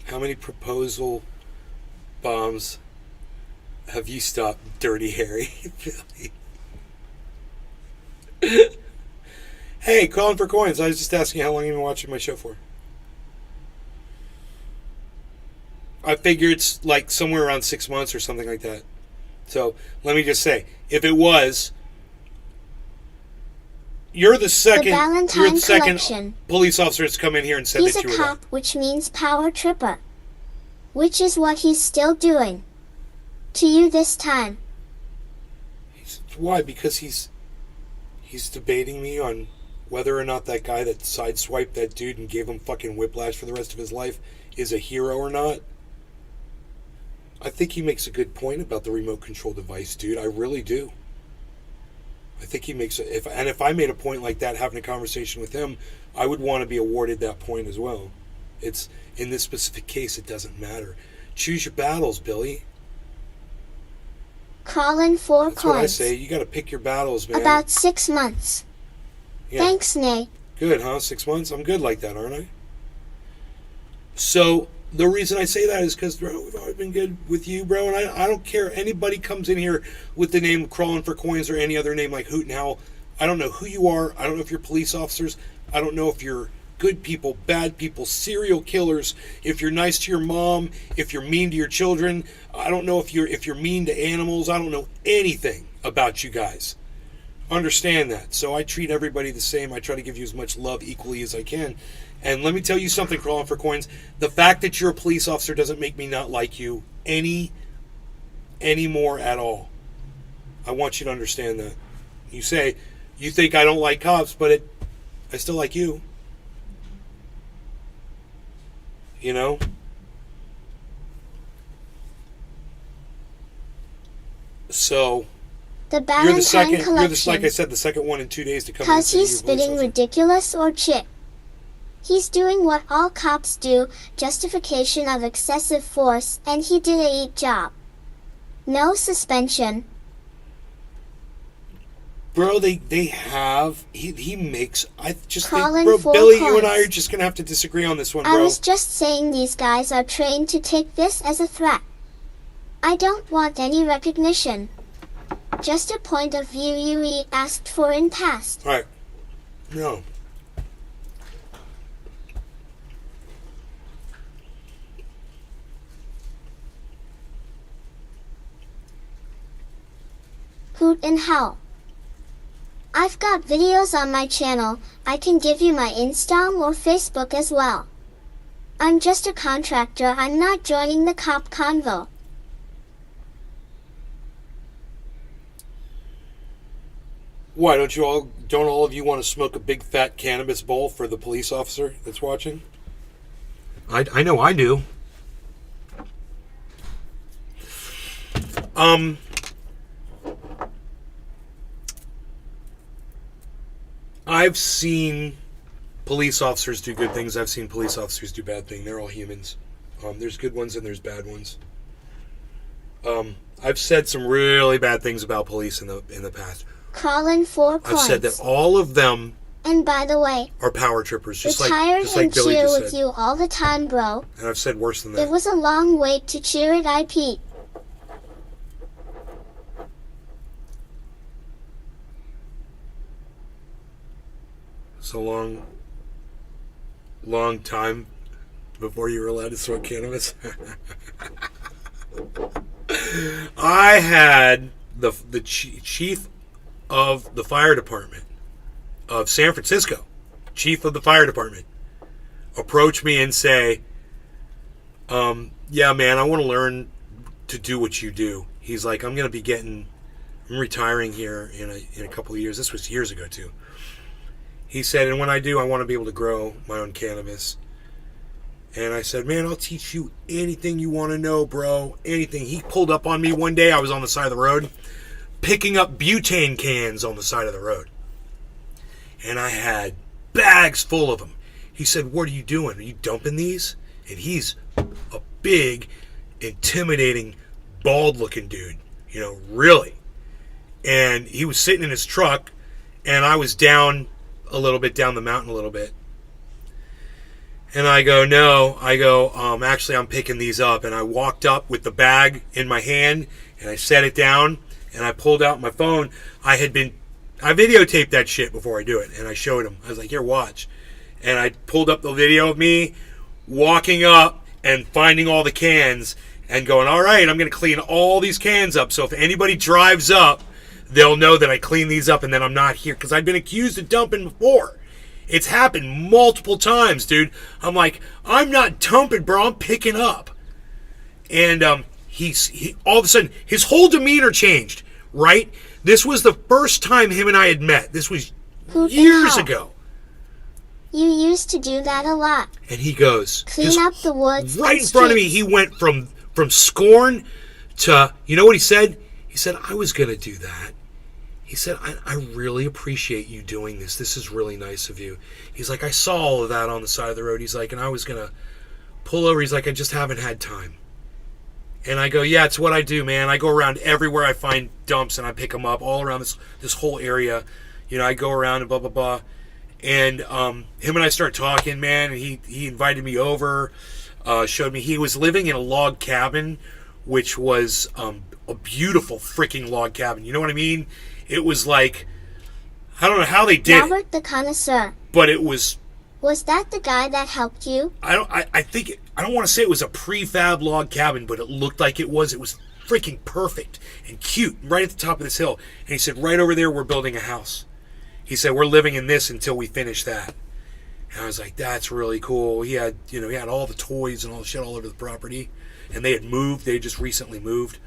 How many proposal bombs have you stopped, Dirty Harry? Hey, calling for coins. I was just asking how long you've been watching my show for. I figure it's like somewhere around 6 months or something like that. So let me just say, if it was, you're the second Collection. Police officer that's come in here and said He's that you a were cop, which means power tripper. Which is what he's still doing. To you this time. Why? Because he's debating me on whether or not that guy that sideswiped that dude and gave him fucking whiplash for the rest of his life is a hero or not. I think he makes a good point about the remote control device, dude. I really do. I think he makes it. If I made a point like that, having a conversation with him, I would want to be awarded that point as well. It's in this specific case, it doesn't matter. Choose your battles, Billy. Crawling 4 That's coins. what I say. You got to pick your battles, man. About 6 months. Yeah. Thanks, Nay. Good, huh? 6 months? I'm good like that, aren't I? So the reason I say that is because, bro, we've always been good with you, bro, and I don't care. Anybody comes in here with the name Crawling for Coins or any other name like Hoot and Howl. I don't know who you are. I don't know if you're police officers. I don't know if you're good people, bad people, serial killers, if you're nice to your mom, if you're mean to your children. I don't know if you're mean to animals. I don't know anything about you guys. Understand that. So I treat everybody the same. I try to give you as much love equally as I can. And let me tell you something, Crawling for Coins. The fact that you're a police officer doesn't make me not like you any more at all. I want you to understand that. You say, you think I don't like cops, but I still like you. You know? So The Ballantine Collection. You're the, like I said, the second one in 2 days to come in. Cause he's spitting ridiculous or shit. He's doing what all cops do, justification of excessive force, and he did a job. No suspension. Bro, they have, he makes, I just Crawling think, bro, 4 Billy, coins. you and I are just going to have to disagree on this one, bro. I was just saying these guys are trained to take this as a threat. I don't want any recognition. Just a point of view you asked for in past. Alright. No. Hoot and howl. I've got videos on my channel. I can give you my Insta or Facebook as well. I'm just a contractor. I'm not joining the cop convo. Why don't all of you want to smoke a big fat cannabis bowl for the police officer that's watching? I know I do. I've seen police officers do good things. I've seen police officers do bad things. They're all humans. There's good ones and there's bad ones. I've said some really bad things about police in the past. Crawling 4 coins. I've said that all of them And by the way, are power trippers, just like and Billy cheer just with said. you all the time, bro. And I've said worse than It that. was a long wait to cheer at IP. It's a long time before you were allowed to smoke cannabis. I had the chief of the fire department of San Francisco, chief of the fire department, approach me and say, yeah, man, I want to learn to do what you do. He's like, I'm retiring here in a couple of years. This was years ago too. He said, and when I do, I want to be able to grow my own cannabis. And I said, man, I'll teach you anything you want to know, bro. Anything. He pulled up on me one day. I was on the side of the road picking up butane cans on the side of the road. And I had bags full of them. He said, what are you doing? Are you dumping these? And he's a big, intimidating, bald-looking dude. You know, really. And he was sitting in his truck, and I was down a little bit, down the mountain a little bit. And I go, no. I go, actually, I'm picking these up. And I walked up with the bag in my hand, and I set it down, and I pulled out my phone. I videotaped that shit before I do it, and I showed him. I was like, here, watch. And I pulled up the video of me walking up and finding all the cans and going, all right, I'm going to clean all these cans up. So if anybody drives up, they'll know that I clean these up and then I'm not here. Because I've been accused of dumping before. It's happened multiple times, dude. I'm like, I'm not dumping, bro. I'm picking up. And he all of a sudden, his whole demeanor changed, right? This was the first time him and I had met. This was years ago. You used to do that a lot. And he goes, clean up the woods. Right in front of me, he went from scorn to, you know what he said? He said, I was going to do that. He said, I really appreciate you doing this. This is really nice of you. He's like, I saw all of that on the side of the road. He's like, and I was going to pull over. He's like, I just haven't had time. And I go, yeah, it's what I do, man. I go around everywhere I find dumps and I pick them up all around this whole area. You know, I go around and blah, blah, blah. And him and I start talking, man. And he invited me over, showed me he was living in a log cabin, which was a beautiful freaking log cabin. You know what I mean? It was like, I don't know how they did Robert the Connoisseur. but it was... Was that the guy that helped you? I don't want to say it was a prefab log cabin, but it looked like it was. It was freaking perfect and cute, right at the top of this hill. And he said, right over there, we're building a house. He said, we're living in this until we finish that. And I was like, that's really cool. He had all the toys and all the shit all over the property. And they had moved. They had just recently moved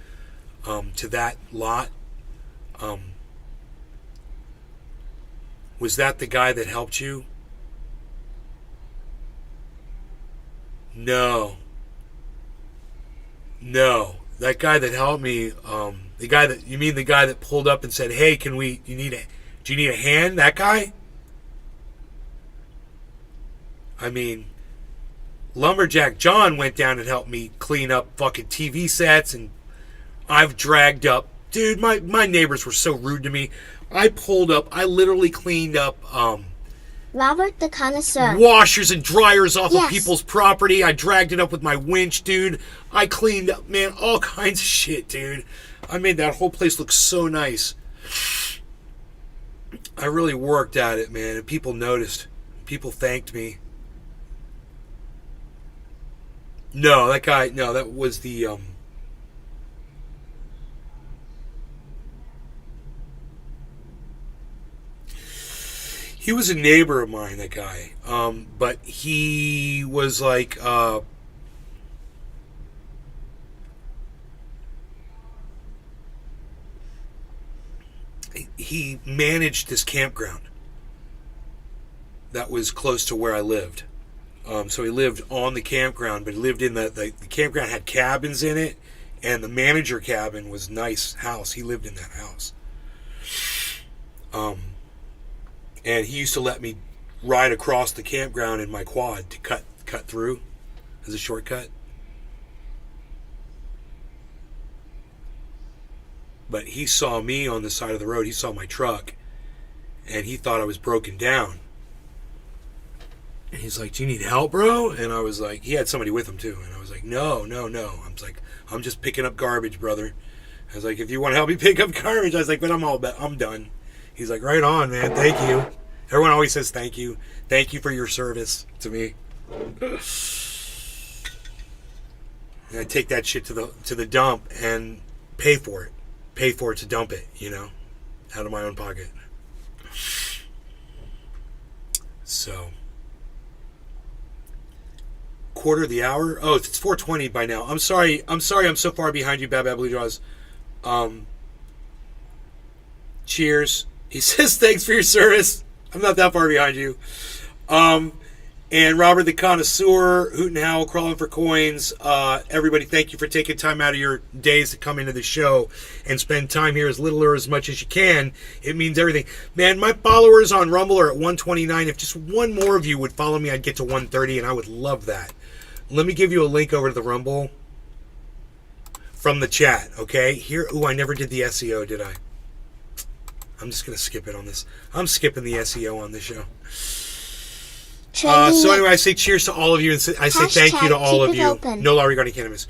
to that lot. Was that the guy that helped you? No. That guy that helped me, the guy that pulled up and said, hey, do you need a hand? That guy? I mean, Lumberjack John went down and helped me clean up fucking TV sets, and I've dragged up, dude, my neighbors were so rude to me. I literally cleaned up, Robert the Connoisseur. washers and dryers off of people's property. I dragged it up with my winch, dude. I cleaned up, man, all kinds of shit, dude. I made that whole place look so nice. I really worked at it, man, and people noticed. People thanked me. That was the, He was a neighbor of mine, that guy. But he was like, he managed this campground that was close to where I lived. So he lived on the campground, but he lived in the campground had cabins in it, and the manager cabin was a nice house. He lived in that house. And he used to let me ride across the campground in my quad to cut through as a shortcut. But he saw me on the side of the road. He saw my truck, and he thought I was broken down. And he's like, "Do you need help, bro?" And I was like, he had somebody with him too. And I was like, no. I was like, "I'm just picking up garbage, brother." I was like, "If you want to help me pick up garbage," I was like, "but I'm done." He's like, "Right on, man. Thank you." Everyone always says thank you. Thank you for your service to me. And I take that shit to the dump and pay for it. Pay for it to dump it, out of my own pocket. So, quarter of the hour. Oh, it's 4:20 by now. I'm sorry. I'm so far behind you, Bad Blue Jaws. Cheers. He says thanks for your service. I'm not that far behind you. And Robert the Connoisseur, Hoot and Howl, crawling for coins. Everybody, thank you for taking time out of your days to come into the show and spend time here as little or as much as you can. It means everything. Man, my followers on Rumble are at 129. If just one more of you would follow me, I'd get to 130, and I would love that. Let me give you a link over to the Rumble from the chat, okay? Here, I never did the SEO, did I? I'm just going to skip it on this. I'm skipping the SEO on this show. So anyway, I say cheers to all of you, and I say thank you to all of you. Open. No law regarding cannabis.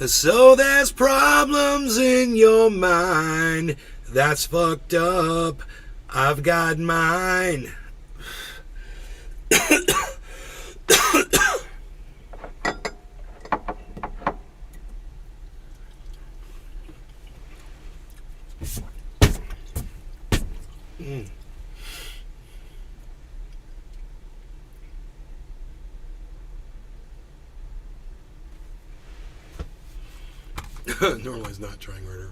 So there's problems in your mind. That's fucked up. I've got mine. Normalize not trying harder.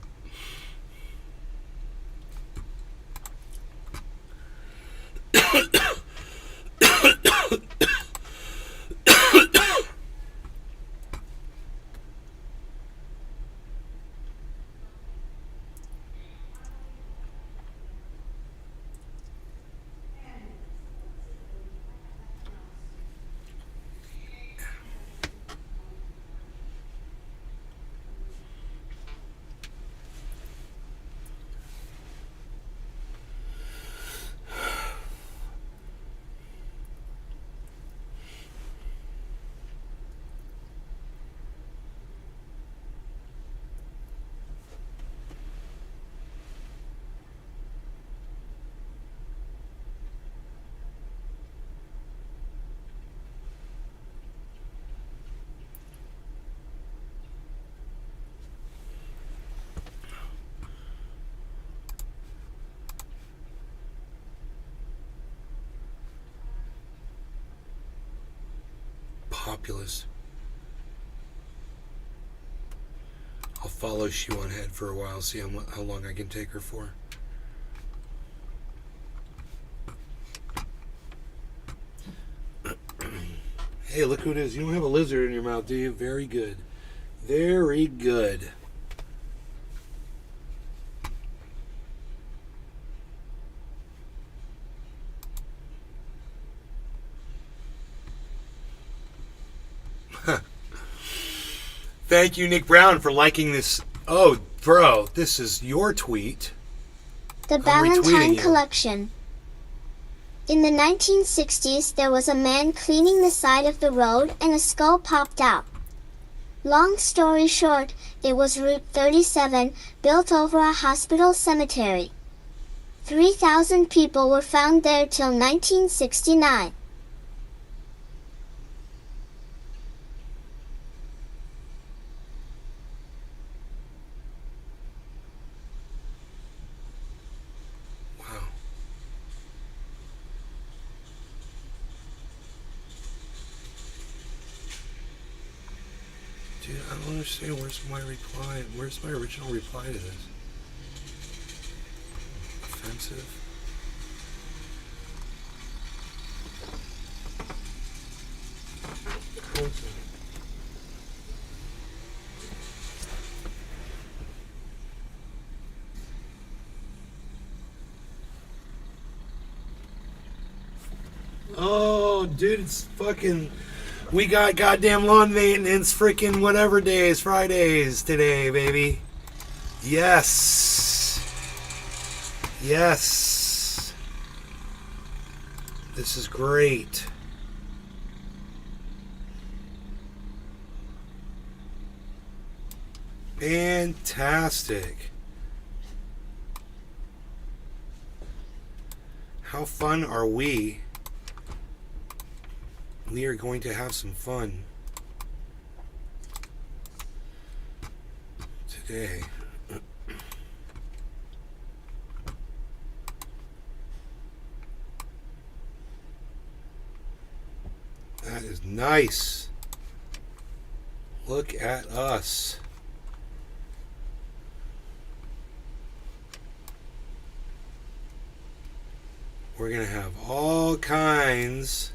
Populous. I'll follow Shoe on Head for a while, see how long I can take her for. Hey, look who it is. You don't have a lizard in your mouth, do you? Very good. Very good. Thank you, Nick Brown, for liking this. Oh, bro, this is your tweet. The Ballantine Collection. In the 1960s, there was a man cleaning the side of the road and a skull popped out. Long story short, it was Route 37, built over a hospital cemetery. 3,000 people were found there till 1969. Dude, I don't understand. Where's my reply? Where's my original reply to this? Offensive. Oh, dude, it's fucking... We got goddamn lawn maintenance freaking whatever days, Fridays today, baby. Yes. Yes. This is great. Fantastic. How fun are we? We are going to have some fun today. That is nice. Look at us. We're going to have all kinds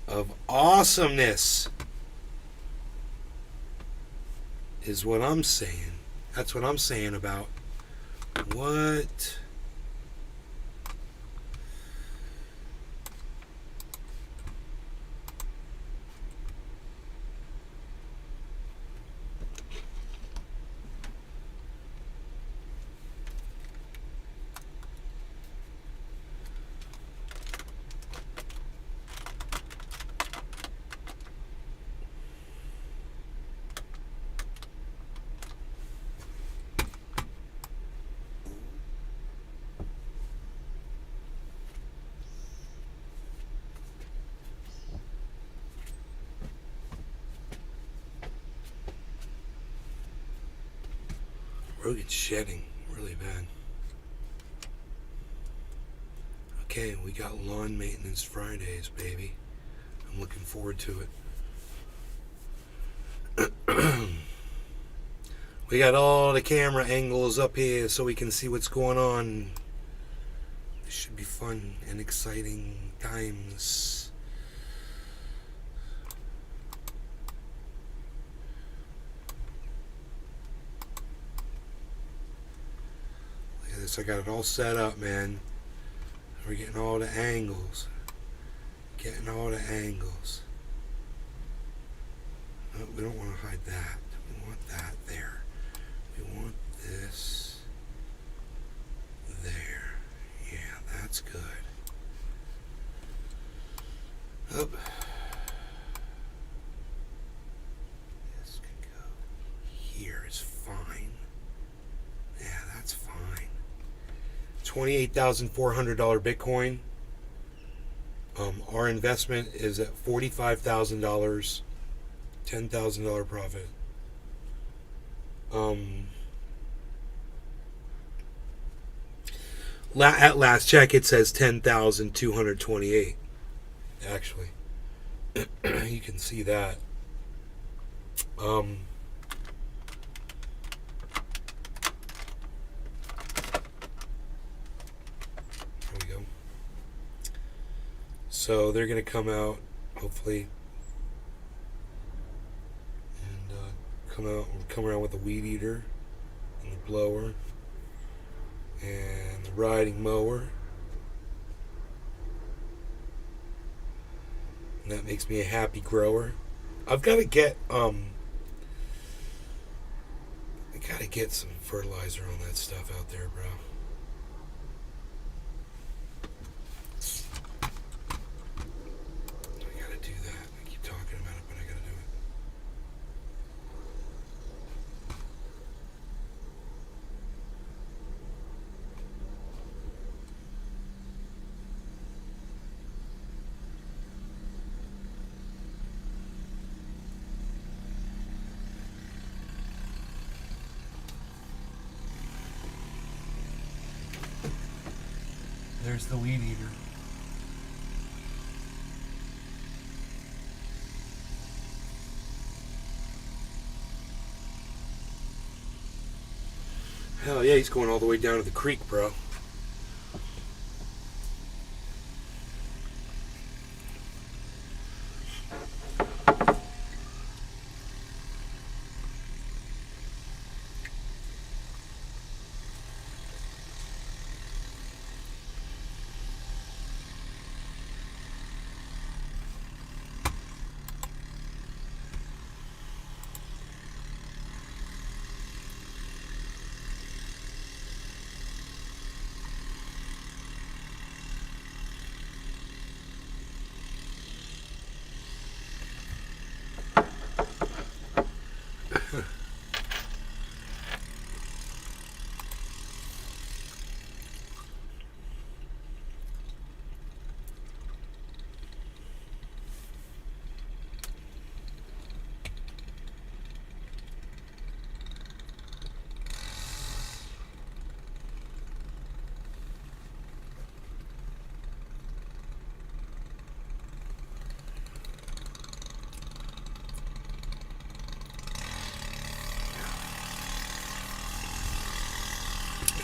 of awesomeness is what I'm saying. That's what I'm saying about what Rogan's shedding really bad. Okay, we got lawn maintenance Fridays, baby. I'm looking forward to it. We got all the camera angles up here so we can see what's going on. This should be fun and exciting times. I got it all set up, man. We're getting all the angles. Getting all the angles. No, we don't want to hide that. We want that there. We want this there. Yeah, that's good. Up. This can go here. It's fine. Yeah, that's fine. $28,400 Bitcoin. Our investment is at $45,000, $10,000 profit. At last check, it says 10,228. Actually, you can see that. So they're going to come out, hopefully, and come around with a weed eater and the blower and the riding mower. And that makes me a happy grower. I've got to get I got to get some fertilizer on that stuff out there, bro. I got to do that. I keep talking about it, but I got to do it. There's the weed eater. Hell yeah, he's going all the way down to the creek, bro.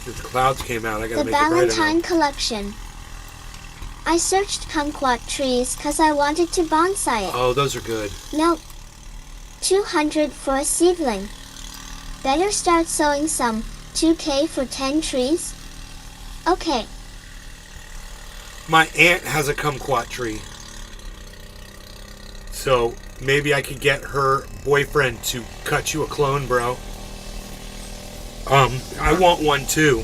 If the clouds came out, I gotta The make it brighter Valentine now. Collection. I searched kumquat trees cause I wanted to bonsai it. Oh, those are good. Nope. 200 for a seedling. Better start sowing some. 2K for 10 trees? Okay. My aunt has a kumquat tree. So maybe I could get her boyfriend to cut you a clone, bro. I want one too.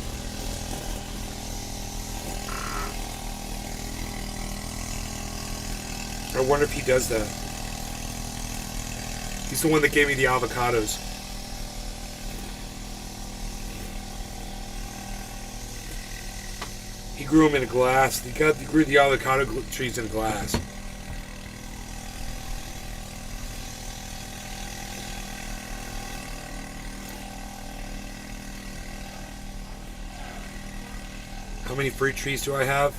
I wonder if he does that. He's the one that gave me the avocados. He grew them in a glass. He grew the avocado trees in a glass. How many fruit trees do I have?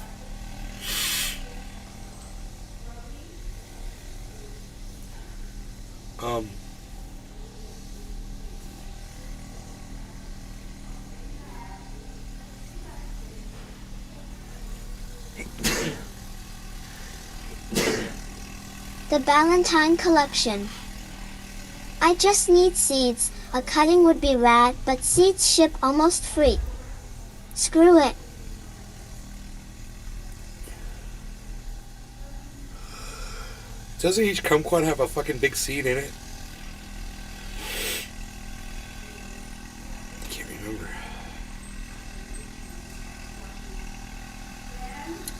The Valentine Collection. I just need seeds. A cutting would be rad, but seeds ship almost free. Screw it. Doesn't each kumquat have a fucking big seed in it? I can't remember.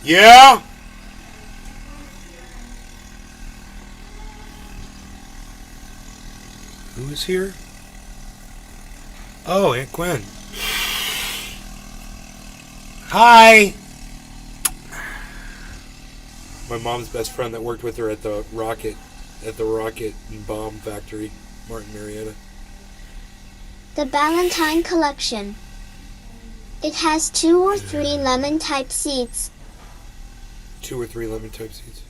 Yeah? Who is here? Oh, Aunt Gwen. Hi! My mom's best friend that worked with her at the rocket and bomb factory, Martin Marietta. The Valentine Collection. It has 2 or 3 lemon type seeds. 2 or 3 lemon type seeds.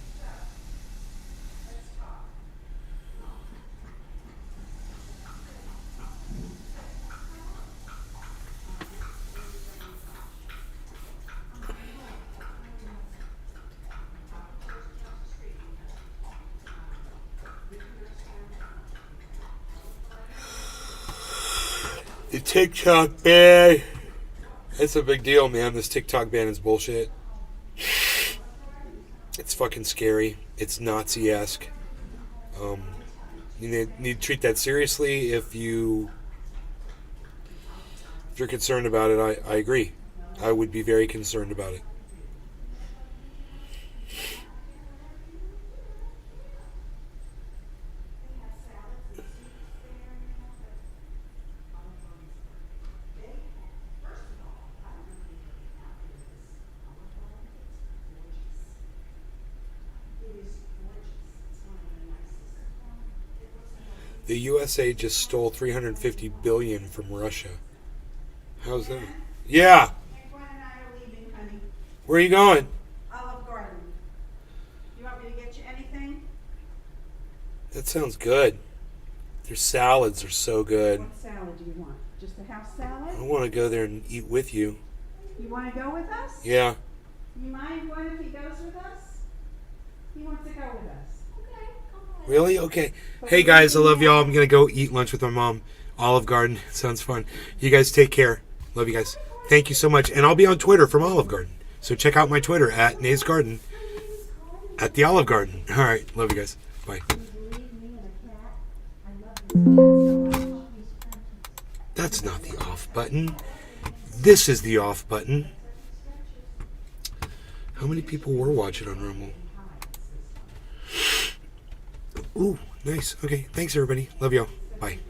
The TikTok ban. It's a big deal, man. This TikTok ban is bullshit. It's fucking scary. It's Nazi-esque. You need to treat that seriously. If you're concerned about it, I agree. I would be very concerned about it. The USA just stole $350 billion from Russia. How's that? Yeah. Gwen and I are leaving, honey. Where are you going? Olive Garden. You want me to get you anything? That sounds good. Their salads are so good. What salad do you want? Just a house I salad? want to go there and eat with you. You want to go with us? Yeah. You mind, Gwen, if he goes with us? He wants to go with us. Really? Okay. Hey guys, I love y'all. I'm going to go eat lunch with my mom. Olive Garden. Sounds fun. You guys take care. Love you guys. Thank you so much. And I'll be on Twitter from Olive Garden. So check out my Twitter at Nays Garden. At the Olive Garden. All right. Love you guys. Bye. That's not the off button. This is the off button. How many people were watching on Rumble? Ooh, nice. Okay. Thanks, everybody. Love y'all. Bye.